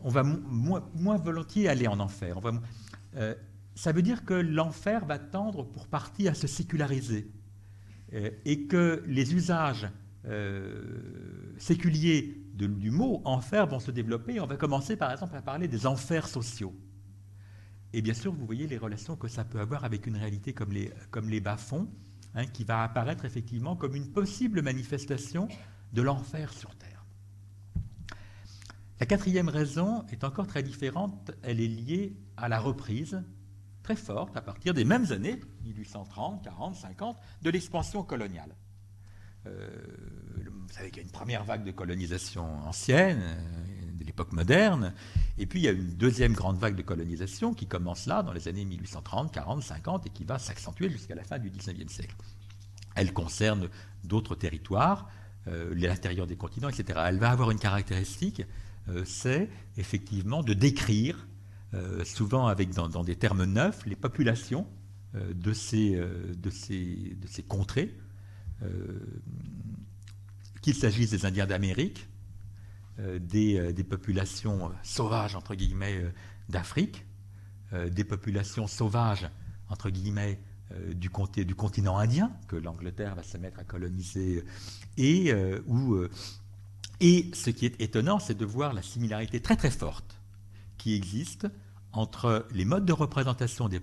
on va moins volontiers aller en enfer. Ça veut dire que l'enfer va tendre pour partie à se séculariser et que les usages séculiers du mot enfer vont se développer. On va commencer par exemple à parler des enfers sociaux. Et bien sûr, vous voyez les relations que ça peut avoir avec une réalité comme les bas-fonds, hein, qui va apparaître effectivement comme une possible manifestation de l'enfer sur Terre. La quatrième raison est encore très différente. Elle est liée à la reprise très forte, à partir des mêmes années, 1830, 40, 50, de l'expansion coloniale. Vous savez qu'il y a une première vague de colonisation ancienne, de l'époque moderne, et puis il y a une deuxième grande vague de colonisation qui commence là, dans les années 1830, 40, 50, et qui va s'accentuer jusqu'à la fin du XIXe siècle. Elle concerne d'autres territoires, l'intérieur des continents, etc. Elle va avoir une caractéristique, c'est effectivement de décrire, souvent dans des termes neufs, les populations de ces contrées, qu'il s'agisse des Indiens d'Amérique, des populations sauvages, entre guillemets, d'Afrique, des populations sauvages, entre guillemets, du continent indien, que l'Angleterre va se mettre à coloniser, et ce qui est étonnant, c'est de voir la similarité très très forte qui existe entre les modes de représentation des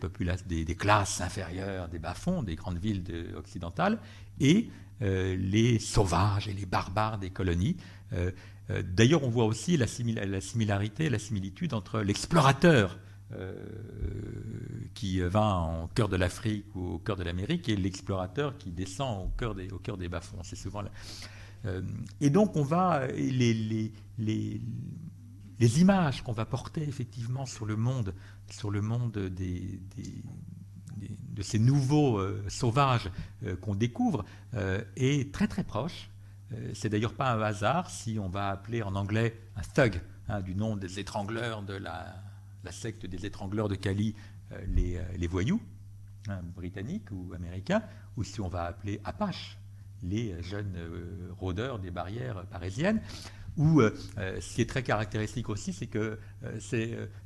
classes inférieures, des bas-fonds, des grandes villes occidentales, et les sauvages et les barbares des colonies. D'ailleurs, on voit aussi la similarité, la similitude entre l'explorateur qui va au cœur de l'Afrique ou au cœur de l'Amérique et l'explorateur qui descend au cœur des bas-fonds. C'est souvent et donc, on va les images qu'on va porter effectivement sur le monde de ces nouveaux sauvages qu'on découvre est très très proche. C'est d'ailleurs pas un hasard si on va appeler en anglais un thug, hein, du nom des étrangleurs de la secte des étrangleurs de Cali, les voyous, hein, britanniques ou américains, ou si on va appeler Apache, les jeunes rôdeurs des barrières parisiennes. Ou ce qui est très caractéristique aussi, c'est que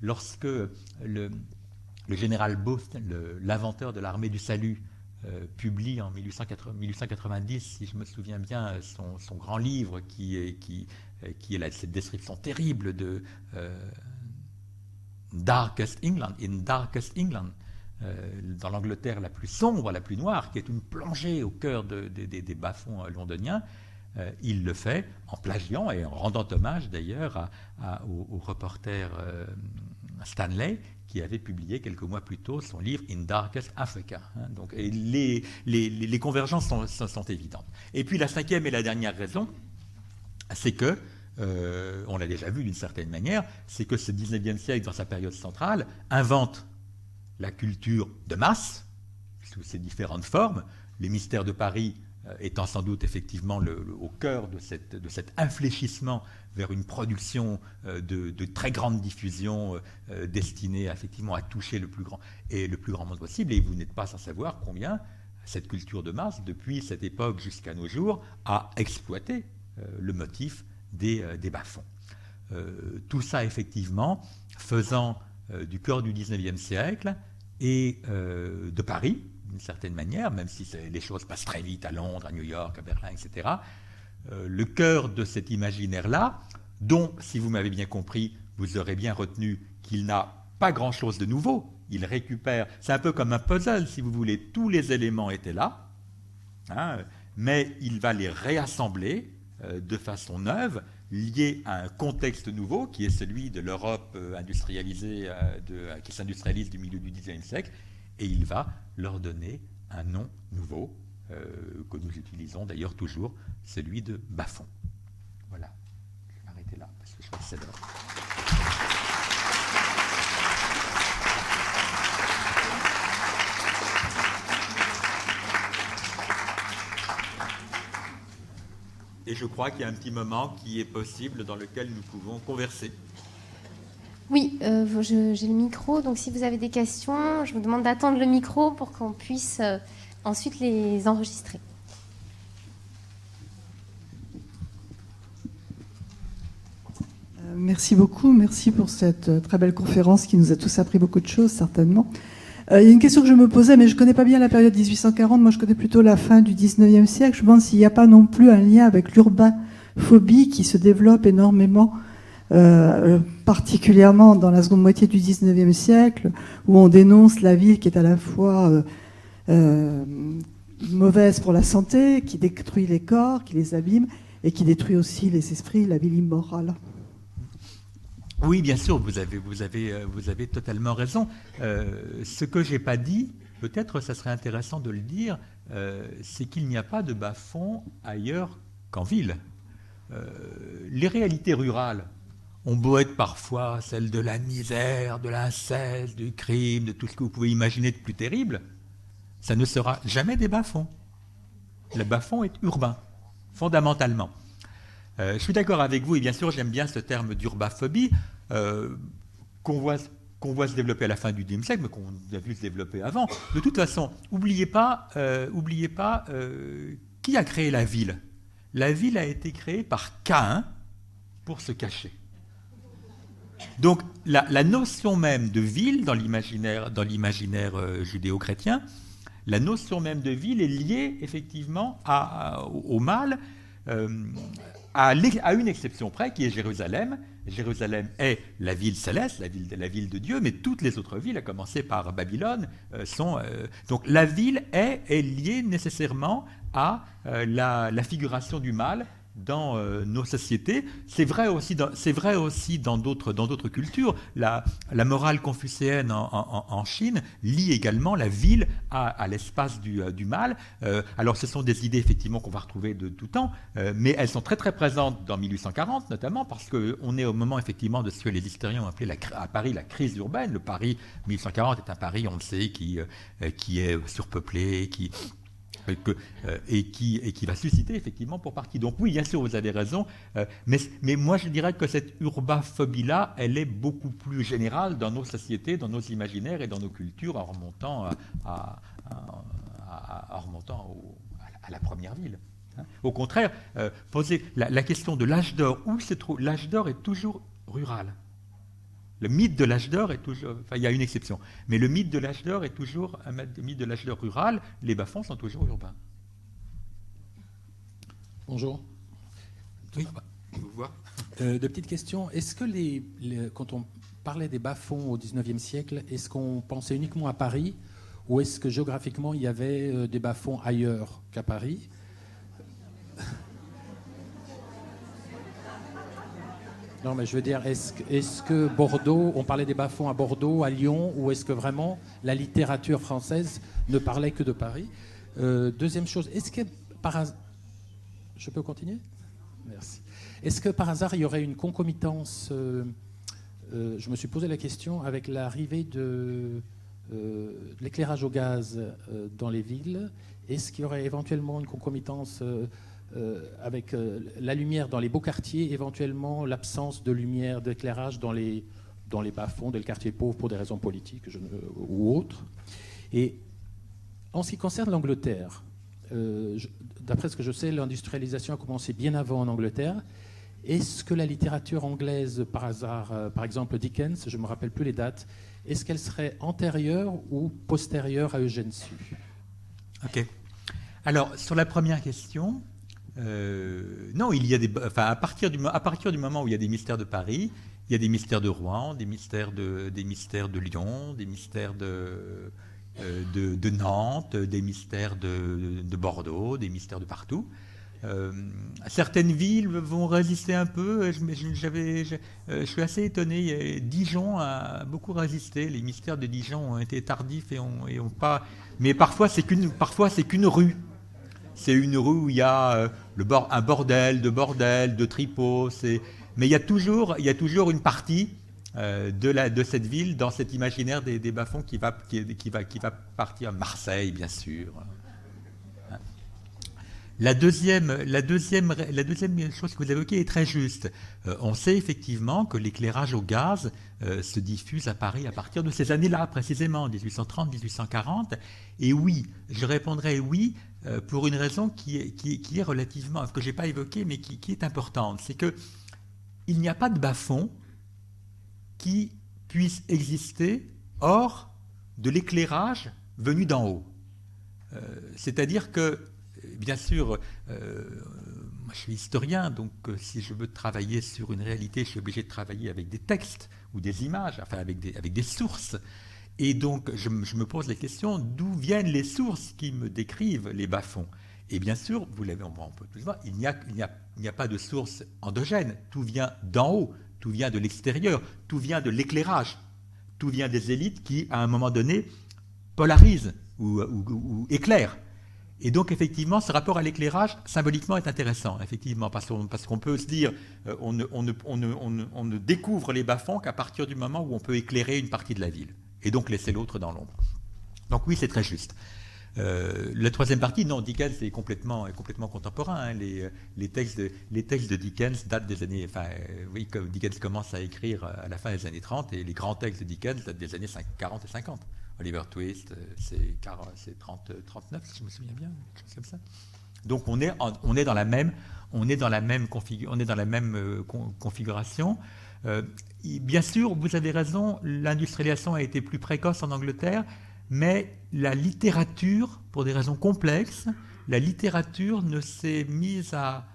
lorsque le général Booth, l'inventeur de l'armée du salut, publie en 1890, si je me souviens bien, son grand livre qui est cette description terrible de Darkest England, in Darkest England, dans l'Angleterre la plus sombre, la plus noire, qui est une plongée au cœur des bas-fonds londoniens. Il le fait en plagiant et en rendant hommage d'ailleurs au reporter Stanley, qui avait publié quelques mois plus tôt son livre In Darkest Africa. Donc, et les convergences sont évidentes. Et puis la cinquième et la dernière raison, c'est que, on l'a déjà vu d'une certaine manière, c'est que ce 19e siècle, dans sa période centrale, invente la culture de masse, sous ses différentes formes, les mystères de Paris étant sans doute effectivement au cœur de cet infléchissement vers une production de très grande diffusion destinée effectivement à toucher le plus grand monde possible. Et vous n'êtes pas sans savoir combien cette culture de masse, depuis cette époque jusqu'à nos jours, a exploité le motif des bas-fonds. Tout ça, effectivement, faisant du cœur du XIXe siècle et de Paris, d'une certaine manière, même si les choses passent très vite à Londres, à New York, à Berlin, etc., le cœur de cet imaginaire-là, dont, si vous m'avez bien compris, vous aurez bien retenu qu'il n'a pas grand-chose de nouveau, il récupère, c'est un peu comme un puzzle, si vous voulez, tous les éléments étaient là, hein, mais il va les réassembler de façon neuve, liée à un contexte nouveau, qui est celui de l'Europe industrialisée, qui s'industrialise du milieu du XIXe siècle, et il va leur donner un nom nouveau, que nous utilisons d'ailleurs toujours, celui de bas-fonds. Voilà, je vais m'arrêter là, parce que je crois que c'est d'heure. Et je crois qu'il y a un petit moment qui est possible dans lequel nous pouvons converser. Oui, j'ai le micro, donc si vous avez des questions, je vous demande d'attendre le micro pour qu'on puisse ensuite les enregistrer. Merci beaucoup, merci pour cette très belle conférence qui nous a tous appris beaucoup de choses, certainement. Il y a une question que je me posais, mais je ne connais pas bien la période 1840, moi je connais plutôt la fin du 19e siècle. Je me demande s'il n'y a pas non plus un lien avec l'urbain phobie qui se développe énormément, particulièrement dans la seconde moitié du XIXe siècle, où on dénonce la ville qui est à la fois mauvaise pour la santé, qui détruit les corps, qui les abîme, et qui détruit aussi les esprits, la ville immorale. Oui, bien sûr, vous avez totalement raison. Ce que j'ai pas dit, peut-être ça serait intéressant de le dire, c'est qu'il n'y a pas de bas-fond ailleurs qu'en ville. Les réalités rurales ont beau être parfois celles de la misère, de l'inceste, du crime, de tout ce que vous pouvez imaginer de plus terrible, ça ne sera jamais des bas-fonds. Le bas-fond est urbain, fondamentalement. Je suis d'accord avec vous, et bien sûr j'aime bien ce terme d'urbaphobie qu'on voit se développer à la fin du XXe siècle, mais qu'on a vu se développer avant. De toute façon, n'oubliez pas qui a créé la ville. La ville a été créée par Caïn pour se cacher. Donc la notion même de ville dans l'imaginaire judéo-chrétien, la notion même de ville est liée effectivement au mal, à une exception près qui est Jérusalem. Jérusalem est la ville céleste, la ville de Dieu, mais toutes les autres villes, à commencer par Babylone, sont... donc la ville est liée nécessairement à la figuration du mal dans nos sociétés. C'est vrai aussi dans d'autres cultures. La morale confucéenne en Chine lie également la ville à l'espace du mal. Alors ce sont des idées effectivement qu'on va retrouver de tout temps, mais elles sont très très présentes dans 1840 notamment, parce qu'on est au moment effectivement de ce que les historiens ont appelé à Paris la crise urbaine. Le Paris 1840 est un Paris, on le sait, qui est surpeuplé, et qui va susciter effectivement pour partie. Donc oui, bien sûr, vous avez raison, mais moi je dirais que cette urbaphobie-là, elle est beaucoup plus générale dans nos sociétés, dans nos imaginaires et dans nos cultures, en remontant à la première ville. Au contraire, poser la question de l'âge d'or, où se trouve l'âge d'or est toujours rural. Le mythe de l'âge d'or est toujours... Enfin, il y a une exception. Mais le mythe de l'âge d'or est toujours un mythe de l'âge d'or rural. Les bas-fonds sont toujours urbains. Bonjour. Oui, vous voir. De petites questions. Est-ce que quand on parlait des bas-fonds au XIXe siècle, est-ce qu'on pensait uniquement à Paris, ou est-ce que géographiquement il y avait des bas-fonds ailleurs qu'à Paris ? Non, mais je veux dire, est-ce que Bordeaux, on parlait des bas-fonds à Bordeaux, à Lyon, ou est-ce que vraiment la littérature française ne parlait que de Paris ? Deuxième chose, est-ce que par hasard... Je peux continuer ? Merci. Est-ce que par hasard, il y aurait une concomitance, je me suis posé la question, avec l'arrivée de l'éclairage au gaz dans les villes, est-ce qu'il y aurait éventuellement une concomitance avec la lumière dans les beaux quartiers, éventuellement l'absence de lumière, d'éclairage dans les bas-fonds des quartiers pauvres pour des raisons politiques ou autres. Et en ce qui concerne l'Angleterre, d'après ce que je sais, l'industrialisation a commencé bien avant en Angleterre. Est-ce que la littérature anglaise, par hasard, par exemple Dickens, je ne me rappelle plus les dates, est-ce qu'elle serait antérieure ou postérieure à Eugène Sue ? Ok. Alors, sur la première question... non, il y a à partir du moment où il y a des mystères de Paris, il y a des mystères de Rouen, des mystères de Lyon, des mystères de Nantes, des mystères de Bordeaux, des mystères de partout. Certaines villes vont résister un peu. Je suis assez étonné. Dijon a beaucoup résisté. Les mystères de Dijon ont été tardifs et ont pas. Mais parfois c'est qu'une rue. C'est une rue où il y a un bordel, de tripots. Mais il y a toujours une partie de cette ville dans cet imaginaire des bas-fonds qui va partir à Marseille, bien sûr. La deuxième chose que vous évoquez est très juste. On sait effectivement que l'éclairage au gaz se diffuse à Paris à partir de ces années-là, précisément, 1830-1840. Et oui, je répondrai oui, pour une raison qui est relativement, que je n'ai pas évoquée, mais qui est importante. C'est qu'il n'y a pas de bas-fond qui puisse exister hors de l'éclairage venu d'en haut. C'est-à-dire que, bien sûr, je suis historien, donc si je veux travailler sur une réalité, je suis obligé de travailler avec des textes ou des images, enfin avec des sources. Et donc, je me pose la question, d'où viennent les sources qui me décrivent les bas-fonds? Et bien sûr, vous l'avez, on peut tout voir, il n'y a pas de source endogène. Tout vient d'en haut, tout vient de l'extérieur, tout vient de l'éclairage, tout vient des élites qui, à un moment donné, polarisent ou éclairent. Et donc, effectivement, ce rapport à l'éclairage, symboliquement, est intéressant, effectivement, parce qu'on peut se dire, on ne découvre les bas-fonds qu'à partir du moment où on peut éclairer une partie de la ville, et donc laisser l'autre dans l'ombre. Donc oui, c'est très juste. La troisième partie, non, Dickens est complètement contemporain. Hein. Les textes de Dickens datent des années... oui, comme Dickens commence à écrire à la fin des années 30, et les grands textes de Dickens datent des années 40 et 50. Oliver Twist, c'est 39, si je me souviens bien, quelque chose comme ça. Donc on est dans la même configuration. Bien sûr, vous avez raison, l'industrialisation a été plus précoce en Angleterre, mais la littérature, pour des raisons complexes, la littérature ne s'est mise à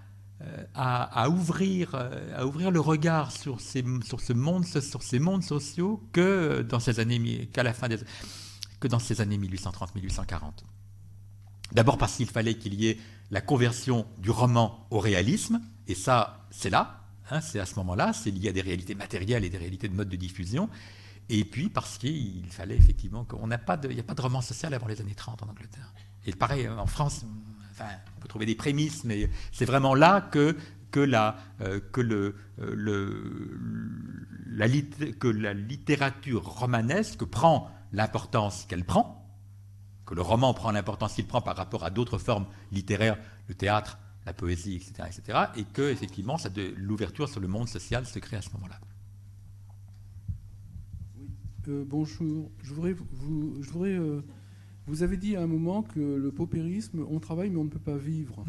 ouvrir le regard sur ces mondes sociaux que dans ces années 1830-1840. D'abord parce qu'il fallait qu'il y ait la conversion du roman au réalisme, et ça, c'est là, hein, c'est à ce moment-là, c'est lié à des réalités matérielles et des réalités de mode de diffusion, et puis parce qu'il fallait effectivement il n'y a pas de roman social avant les années 30 en Angleterre. Et pareil, en France, on peut trouver des prémices, mais c'est vraiment là que la littérature romanesque prend l'importance qu'elle prend, que le roman prend l'importance qu'il prend par rapport à d'autres formes littéraires, le théâtre, la poésie, etc., et que effectivement, l'ouverture sur le monde social se crée à ce moment-là. Oui. Bonjour. Vous avez dit à un moment que le paupérisme, on travaille mais on ne peut pas vivre.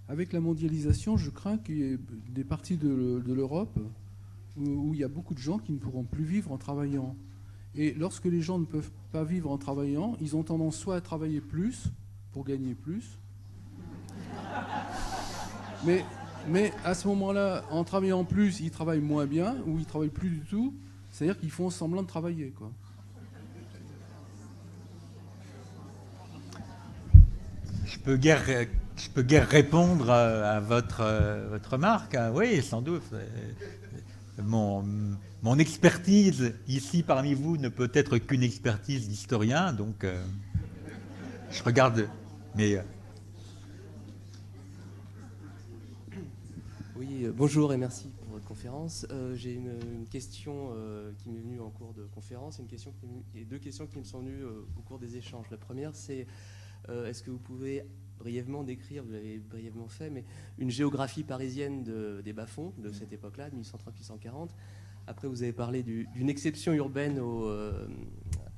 Avec la mondialisation, je crains qu'il y ait des parties de l'Europe où il y a beaucoup de gens qui ne pourront plus vivre en travaillant. Et lorsque les gens ne peuvent pas vivre en travaillant, ils ont tendance soit à travailler plus pour gagner plus, mais à ce moment-là, en travaillant plus, ils travaillent moins bien ou ils travaillent plus du tout. C'est-à-dire qu'ils font semblant de travailler, quoi. Je peux guère répondre à votre remarque. Hein. Oui, sans doute. Mon expertise ici parmi vous ne peut être qu'une expertise d'historien, donc je regarde. Mais oui, bonjour et merci pour votre conférence. J'ai une question qui m'est venue en cours de conférence et deux questions qui me sont venues au cours des échanges. La première, c'est est-ce que vous pouvez brièvement décrire, vous l'avez brièvement fait, mais une géographie parisienne des bas-fonds de cette époque-là, de 1830-1840. Après, vous avez parlé d'une exception urbaine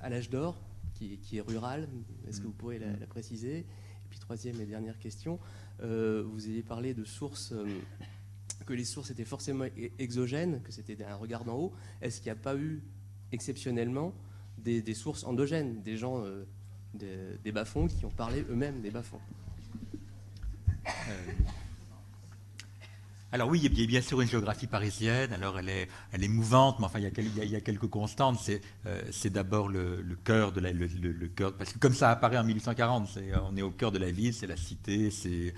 à l'âge d'or, qui est rurale. Est-ce que vous pourriez la préciser? Et puis, troisième et dernière question, vous avez parlé de sources, que les sources étaient forcément exogènes, que c'était un regard d'en haut. Est-ce qu'il n'y a pas eu, exceptionnellement, des sources endogènes, des gens des bas-fonds qui ont parlé eux-mêmes des bas-fonds? Alors oui, il y a bien sûr une géographie parisienne. Alors elle est mouvante, mais enfin il y a quelques constantes. C'est d'abord le cœur de le cœur, parce que comme ça apparaît en 1840, on est au cœur de la ville, c'est la cité, c'est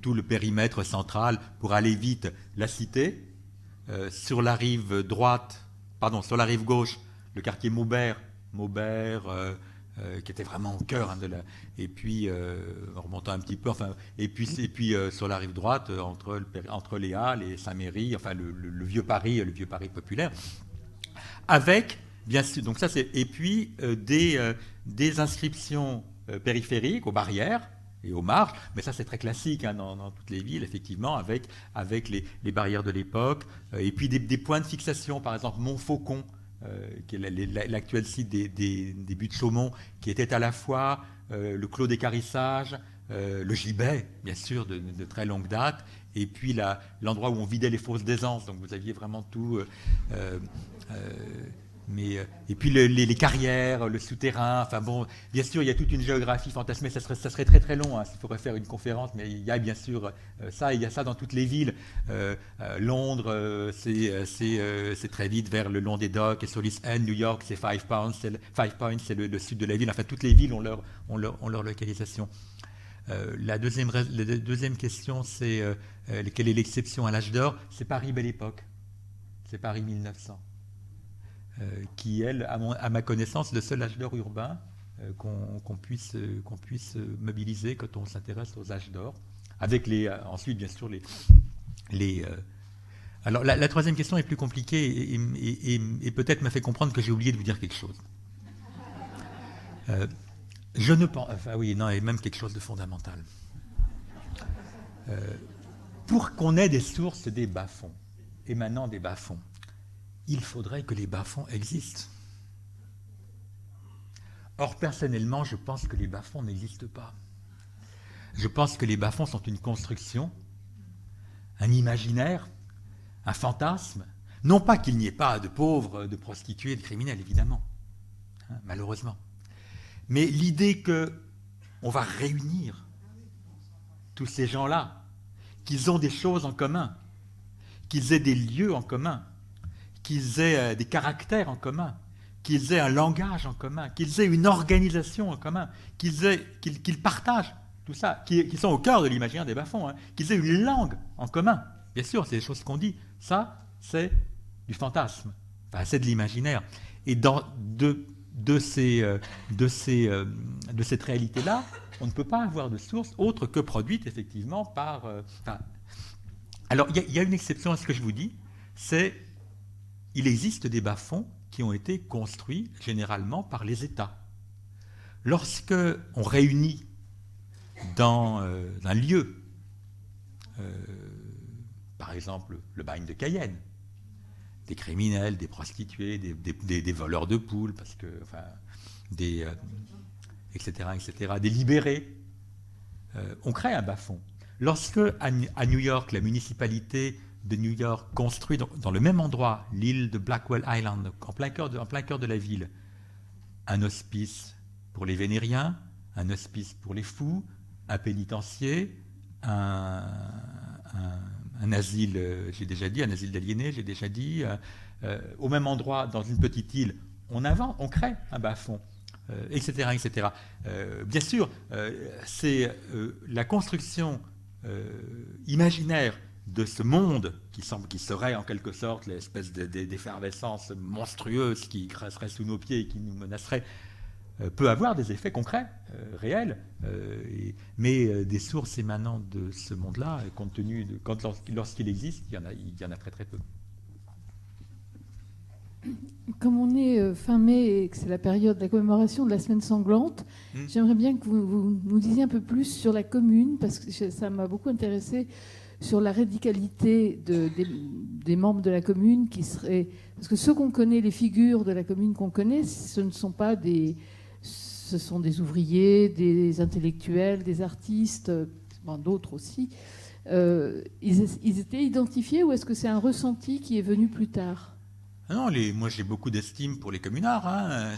tout le périmètre central. Pour aller vite, la cité, sur la rive gauche, le quartier Maubert, qui était vraiment au cœur et puis en remontant un petit peu, et puis sur la rive droite entre les Halles et Saint-Méry, le vieux Paris populaire, avec bien sûr, donc ça c'est, et puis des inscriptions périphériques aux barrières et aux marges, mais ça c'est très classique dans toutes les villes, effectivement, avec les barrières de l'époque, et puis des points de fixation, par exemple Montfaucon, qui est l'actuel site des buttes de Chaumont, qui était à la fois le clos d'équarrissage, le gibet, bien sûr, de très longue date, et puis l'endroit où on vidait les fosses d'aisance. Donc vous aviez vraiment tout. et puis les carrières, le souterrain, enfin bon, bien sûr, il y a toute une géographie fantasmée, ça serait très très long, hein, s'il faudrait faire une conférence, mais il y a bien sûr il y a ça dans toutes les villes. Londres, c'est très vite vers le long des docks, et sur l'East End, New York, c'est Five Points, c'est le sud de la ville, enfin toutes les villes ont leur localisation. La deuxième question, c'est quelle est l'exception à l'âge d'or? C'est Paris Belle Époque, c'est Paris 1900. Qui est, à ma connaissance, le seul âge d'or urbain qu'on puisse mobiliser quand on s'intéresse aux âges d'or. Avec ensuite, bien sûr, Alors, la troisième question est plus compliquée et peut-être m'a fait comprendre que j'ai oublié de vous dire quelque chose. Je ne pense... Enfin oui, non, et même quelque chose de fondamental. Pour qu'on ait des sources des bas-fonds, émanant des bas-fonds, il faudrait que les bas-fonds existent. Or, personnellement, je pense que les bas-fonds n'existent pas. Je pense que les bas-fonds sont une construction, un imaginaire, un fantasme. Non pas qu'il n'y ait pas de pauvres, de prostituées, de criminels, évidemment, hein, malheureusement. Mais l'idée qu'on va réunir tous ces gens-là, qu'ils ont des choses en commun, qu'ils aient des lieux en commun, qu'ils aient des caractères en commun, qu'ils aient un langage en commun, qu'ils aient une organisation en commun, qu'ils partagent tout ça, qui sont au cœur de l'imaginaire des bas-fonds, hein, qu'ils aient une langue en commun. Bien sûr, c'est des choses qu'on dit. Ça, c'est du fantasme. Enfin, c'est de l'imaginaire. Et de cette réalité-là, on ne peut pas avoir de source autre que produite effectivement par... Alors, il y a une exception à ce que je vous dis, c'est il existe des bas-fonds qui ont été construits généralement par les États. Lorsque on réunit dans un lieu, par exemple le bagne de Cayenne, des criminels, des prostituées, des voleurs de poules, parce que, enfin, etc., des libérés, on crée un bas-fond. Lorsque à New York, la municipalité de New York construit dans le même endroit, l'île de Blackwell Island, en plein cœur de la ville, un hospice pour les vénériens, un hospice pour les fous, un pénitencier, un asile, j'ai déjà dit, un asile d'aliénés, j'ai déjà dit, au même endroit, dans une petite île, on crée un bas-fond, etc., etc. Bien sûr, c'est la construction imaginaire de ce monde qui serait en quelque sorte l'espèce d'effervescence monstrueuse qui serait sous nos pieds et qui nous menacerait, peut avoir des effets concrets, réels, mais des sources émanant de ce monde-là, compte tenu de lorsqu'il existe, il y en a très très peu. Comme on est fin mai et que c'est la période de la commémoration de la semaine sanglante, j'aimerais bien que vous nous disiez un peu plus sur la commune, parce que ça m'a beaucoup intéressé, sur la radicalité des membres de la commune qui seraient... Parce que ceux qu'on connaît, les figures de la commune qu'on connaît, ce sont des ouvriers, des intellectuels, des artistes, d'autres aussi. Ils étaient identifiés ou est-ce que c'est un ressenti qui est venu plus tard ? Non, moi j'ai beaucoup d'estime pour les communards. Hein.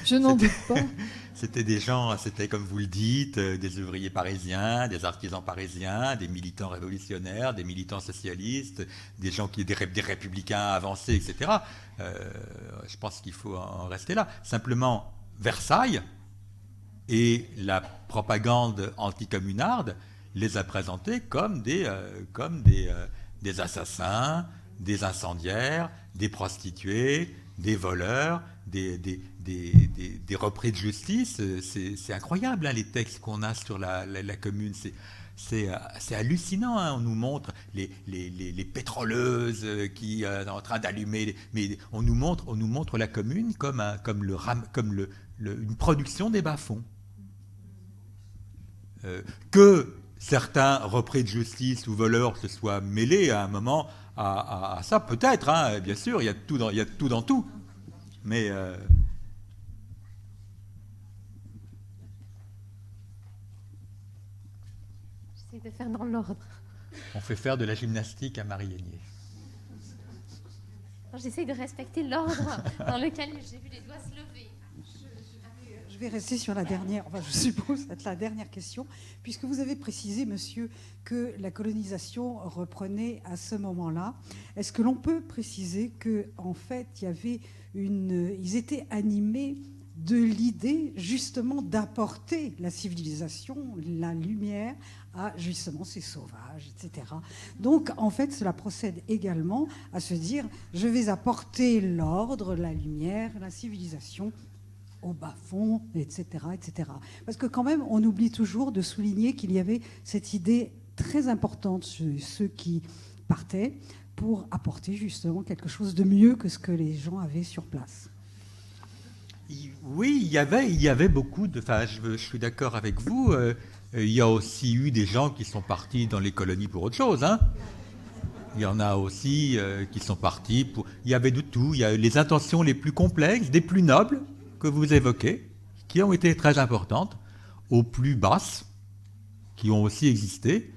Je n'en doute pas. C'était des gens, c'était comme vous le dites, des ouvriers parisiens, des artisans parisiens, des militants révolutionnaires, des militants socialistes, des gens des républicains avancés, etc. Je pense qu'il faut en rester là. Simplement, Versailles et la propagande anticommunarde les a présentés comme des assassins, des incendiaires, des prostituées, des voleurs, des repris de justice. C'est incroyable, hein, les textes qu'on a sur la commune. C'est hallucinant. Hein. On nous montre les pétroleuses qui sont en train d'allumer. Mais on nous montre la commune comme une production des bas-fonds. Que certains repris de justice ou voleurs se soient mêlés à un moment à ça, peut-être, hein, bien sûr, il y a tout dans tout. Mais j'essaie de faire dans l'ordre. On fait faire de la gymnastique à Marie Aigné. J'essaie de respecter l'ordre dans lequel j'ai vu les doigts se lever. Je vais rester sur la dernière, enfin je suppose être la dernière question, puisque vous avez précisé, monsieur, que la colonisation reprenait à ce moment-là. Est-ce que l'on peut préciser qu'en fait, ils étaient animés de l'idée justement d'apporter la civilisation, la lumière à justement ces sauvages, etc. Donc en fait cela procède également à se dire je vais apporter l'ordre, la lumière, la civilisation au bas-fond, etc., etc. Parce que quand même on oublie toujours de souligner qu'il y avait cette idée très importante chez ceux qui partaient pour apporter justement quelque chose de mieux que ce que les gens avaient sur place. Oui, il y avait beaucoup de... Enfin, je suis d'accord avec vous. Il y a aussi eu des gens qui sont partis dans les colonies pour autre chose. Hein. Il y en a aussi qui sont partis pour... Il y avait de tout. Il y a les intentions les plus complexes, des plus nobles que vous évoquez, qui ont été très importantes, aux plus basses, qui ont aussi existé.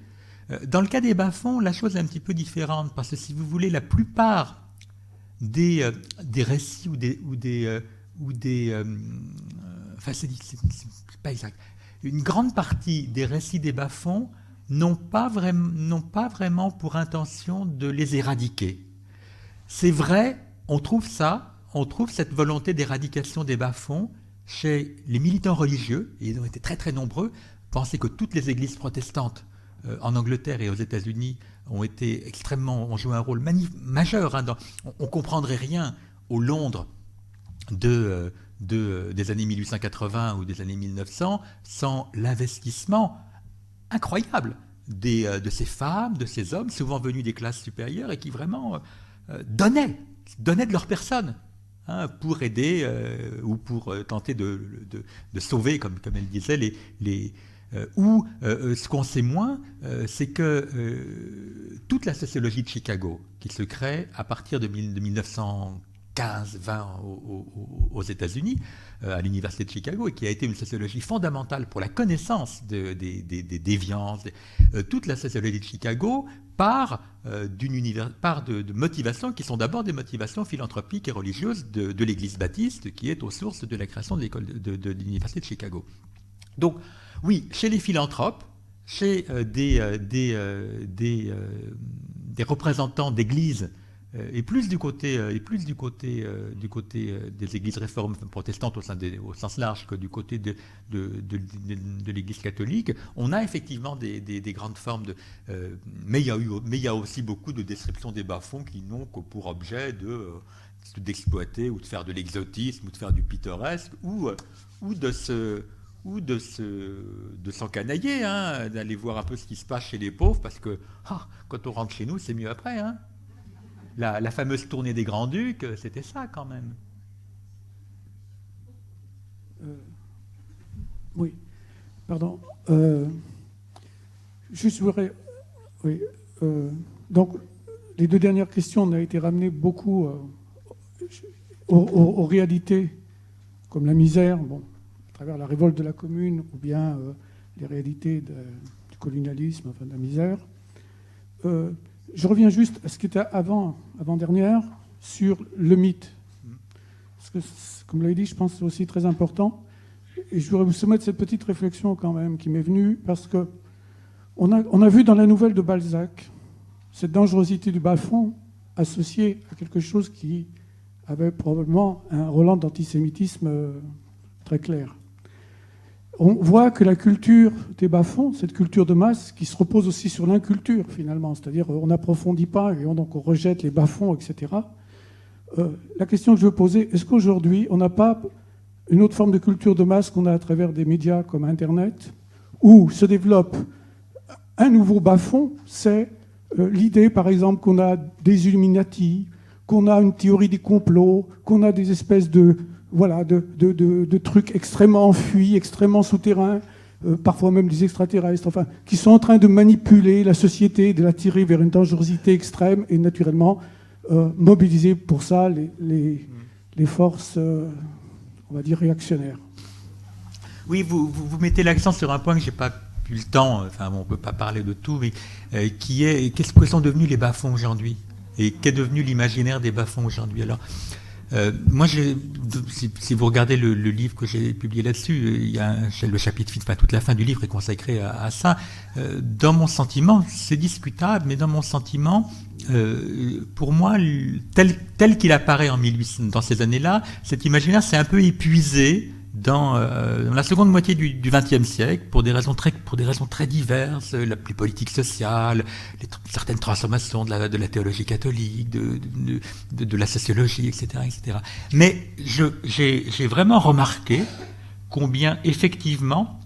Dans le cas des bas-fonds, la chose est un petit peu différente, parce que si vous voulez, la plupart des récits enfin, c'est pas exact. Une grande partie des récits des bas-fonds n'ont pas vraiment pour intention de les éradiquer. C'est vrai, on trouve cette volonté d'éradication des bas-fonds chez les militants religieux, et ils ont été très très nombreux. Pensez que toutes les églises protestantes en Angleterre et aux États-Unis ont joué un rôle majeur. Hein, on ne comprendrait rien au Londres des années 1880 ou des années 1900 sans l'investissement incroyable de ces femmes, de ces hommes, souvent venus des classes supérieures et qui vraiment donnaient de leur personne hein, pour aider ou pour tenter de sauver, comme elle disait, ce qu'on sait moins, c'est que toute la sociologie de Chicago, qui se crée à partir de 1915-20 aux États-Unis, à l'université de Chicago, et qui a été une sociologie fondamentale pour la connaissance des déviances. Toute la sociologie de Chicago part de motivations qui sont d'abord des motivations philanthropiques et religieuses de l'Église baptiste, qui est aux sources de la création de l'école de l'université de Chicago. Donc, oui, chez les philanthropes, chez des représentants d'églises, et plus du côté des églises réformes protestantes au sens large que du côté de l'Église catholique, on a effectivement des grandes formes mais il y a aussi beaucoup de descriptions des bas-fonds qui n'ont que pour objet d'exploiter ou de faire de l'exotisme ou de faire du pittoresque ou de s'encanailler, hein, d'aller voir un peu ce qui se passe chez les pauvres, parce que quand on rentre chez nous, c'est mieux après. Hein. La fameuse tournée des Grands-Ducs, c'était ça quand même. Oui, pardon. Juste, je voudrais... Oui, donc, les deux dernières questions, on a été ramenés beaucoup aux réalités, comme la misère, bon, à travers la révolte de la commune, ou bien les réalités du colonialisme, enfin de la misère. Je reviens juste à ce qui était avant-dernière, sur le mythe. Parce que, comme vous l'avez dit, je pense que c'est aussi très important. Et je voudrais vous soumettre cette petite réflexion quand même qui m'est venue, parce que on a vu dans la nouvelle de Balzac cette dangerosité du bas-fond associée à quelque chose qui avait probablement un relent d'antisémitisme très clair. On voit que la culture des bas-fonds, cette culture de masse, qui se repose aussi sur l'inculture finalement, c'est-à-dire on n'approfondit pas et donc on rejette les bas-fonds, etc. La question que je veux poser, est-ce qu'aujourd'hui on n'a pas une autre forme de culture de masse qu'on a à travers des médias comme Internet, où se développe un nouveau bas-fond, c'est l'idée par exemple qu'on a des Illuminati, qu'on a une théorie des complots, qu'on a des espèces de trucs extrêmement enfuis, extrêmement souterrains, parfois même des extraterrestres, enfin, qui sont en train de manipuler la société, de la tirer vers une dangerosité extrême et naturellement mobiliser pour ça les forces, on va dire, réactionnaires. Oui, vous mettez l'accent sur un point que je n'ai pas eu le temps, enfin bon, on ne peut pas parler de tout, mais quels sont devenus les bas-fonds aujourd'hui ? et qu'est devenu l'imaginaire des bas-fonds aujourd'hui. Alors, moi, si vous regardez le livre que j'ai publié là-dessus, il y a le chapitre, enfin, toute la fin du livre est consacrée à ça. Dans mon sentiment, c'est discutable, mais dans mon sentiment, pour moi, tel qu'il apparaît dans ces années-là, cet imaginaire s'est un peu épuisé dans la seconde moitié du XXe siècle, pour des raisons très diverses, les politiques sociales, certaines transformations de la théologie catholique, de la sociologie, etc., etc. Mais j'ai vraiment remarqué combien, effectivement,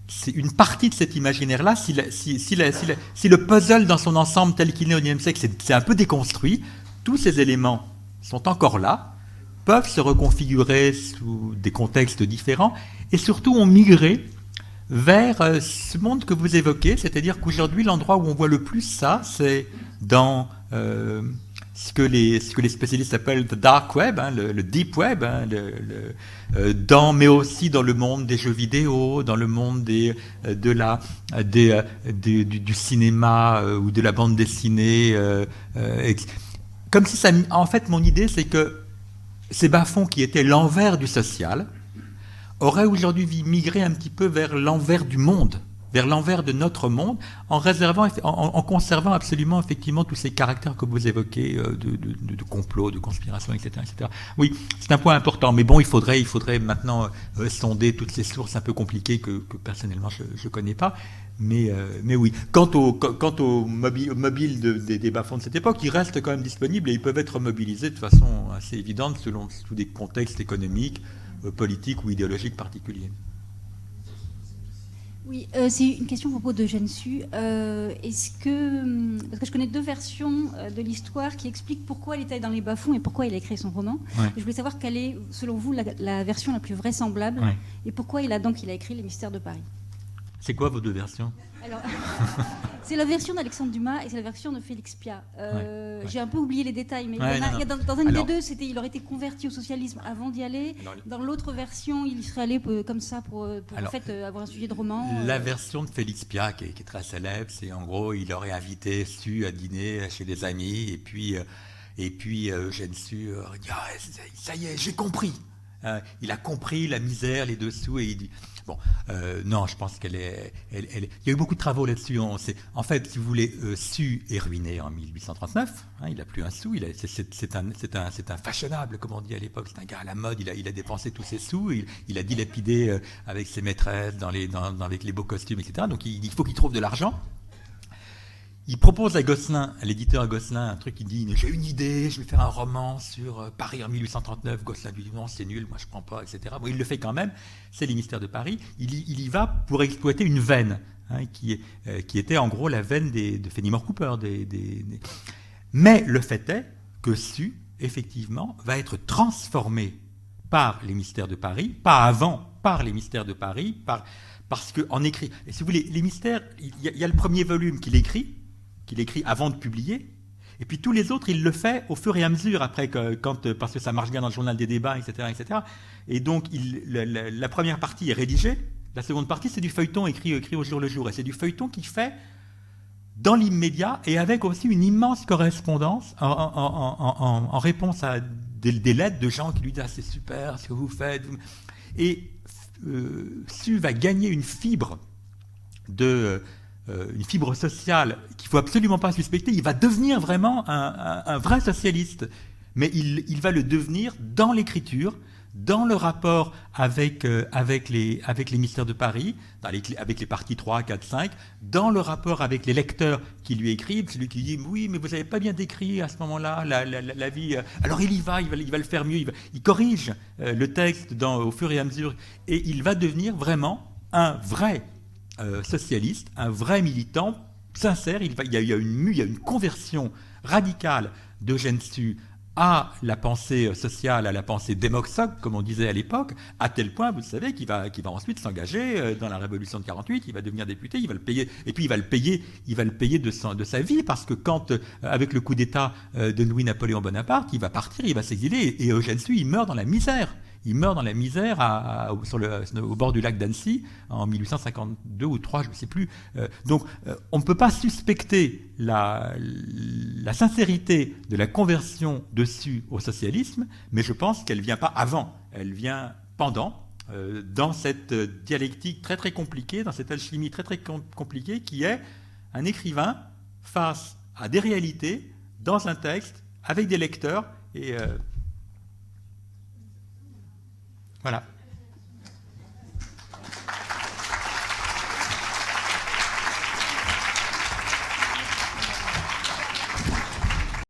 c'est une partie de cet imaginaire-là, si le puzzle dans son ensemble tel qu'il est au XIXe siècle, c'est un peu déconstruit, tous ces éléments sont encore là, peuvent se reconfigurer sous des contextes différents, et surtout ont migré vers ce monde que vous évoquez, c'est-à-dire qu'aujourd'hui, l'endroit où on voit le plus ça, c'est dans ce que les spécialistes appellent le dark web, hein, le deep web, hein, mais aussi dans le monde des jeux vidéo, dans le monde du cinéma ou de la bande dessinée. Comme si ça... En fait, mon idée, c'est que ces bas-fonds qui étaient l'envers du social auraient aujourd'hui migré un petit peu vers l'envers du monde, vers l'envers de notre monde, en conservant absolument effectivement tous ces caractères que vous évoquez de complot, de conspiration, etc., etc. Oui, c'est un point important, mais bon, il faudrait maintenant sonder toutes ces sources un peu compliquées que personnellement je ne connais pas. Mais oui, quant aux mobiles des bas-fonds de cette époque, ils restent quand même disponibles et ils peuvent être mobilisés de façon assez évidente sous des contextes économiques, politiques ou idéologiques particuliers. Oui, c'est une question à propos de Gensu. Parce que je connais deux versions de l'histoire qui expliquent pourquoi il était dans les bas-fonds et pourquoi il a écrit son roman. Ouais. Je voulais savoir quelle est, selon vous, la version la plus vraisemblable, ouais, et pourquoi il a écrit Les Mystères de Paris. C'est quoi vos deux versions? Alors, c'est la version d'Alexandre Dumas et c'est la version de Félix Piat. Ouais. J'ai un peu oublié les détails, mais dans un des deux, il aurait été converti au socialisme avant d'y aller. Dans l'autre version, il serait allé comme ça pour en fait avoir un sujet de roman. La version de Félix Piat, qui est très célèbre, c'est en gros, il aurait invité Su à dîner chez des amis, et puis Eugène Su dit « Ah, ça y est, j'ai compris !» Il a compris la misère, les dessous, et il dit... Bon, non, je pense il y a eu beaucoup de travaux là-dessus. En fait, si vous voulez, Su est ruiné en 1839. Hein, il n'a plus un sou. C'est un fashionable, comme on dit à l'époque. C'est un gars à la mode. Il a dépensé tous ses sous. Il a dilapidé avec ses maîtresses, avec les beaux costumes, etc. Donc, il faut qu'il trouve de l'argent. Il propose à Gosselin, à l'éditeur Gosselin, un truc. Il dit « J'ai une idée, je vais faire un roman sur Paris en 1839. » Gosselin lui dit « Non, c'est nul, moi je ne prends pas, etc. » Bon, il le fait quand même. C'est Les Mystères de Paris. Il y va pour exploiter une veine, hein, qui était en gros la veine de Fenimore Cooper. Mais le fait est que Su, effectivement, va être transformé par Les Mystères de Paris, pas avant, par Les Mystères de Paris, parce qu'en écrit... Et si vous voulez, Les Mystères, il y a le premier volume qu'il écrit avant de publier, et puis tous les autres, il le fait au fur et à mesure, après, parce que ça marche bien dans le journal des débats, etc. etc. Et donc, la première partie est rédigée, la seconde partie, c'est du feuilleton écrit au jour le jour, et c'est du feuilleton qui fait dans l'immédiat, et avec aussi une immense correspondance en réponse à des lettres de gens qui lui disent « Ah, c'est super ce que vous faites ». Et Su va gagner une fibre sociale qu'il ne faut absolument pas suspecter. Il va devenir vraiment un vrai socialiste. Mais il va le devenir dans l'écriture, dans le rapport avec les Mystères de Paris, avec les parties 3, 4, 5, dans le rapport avec les lecteurs qui lui écrivent, celui qui dit « Oui, mais vous n'avez pas bien décrit à ce moment-là la vie. » Alors il va le faire mieux, il corrige le texte au fur et à mesure, et il va devenir vraiment un vrai socialiste, un vrai militant sincère. Il y a une conversion radicale d'Eugène Su à la pensée sociale, à la pensée démocrate, comme on disait à l'époque, à tel point, vous le savez, qu'il va ensuite s'engager dans la Révolution de 48, il va devenir député, il va le payer, et puis il va le payer de sa vie, parce que quand, avec le coup d'État de Louis-Napoléon Bonaparte, il va partir, il va s'exiler, et Eugène Su, il meurt dans la misère. Il meurt dans la misère au bord du lac d'Annecy en 1852 ou 3, je ne sais plus. Donc on ne peut pas suspecter la sincérité de la conversion dessus au socialisme, mais je pense qu'elle ne vient pas avant, elle vient pendant, dans cette dialectique très très compliquée, dans cette alchimie très très compliquée qui est un écrivain face à des réalités dans un texte avec des lecteurs et voilà.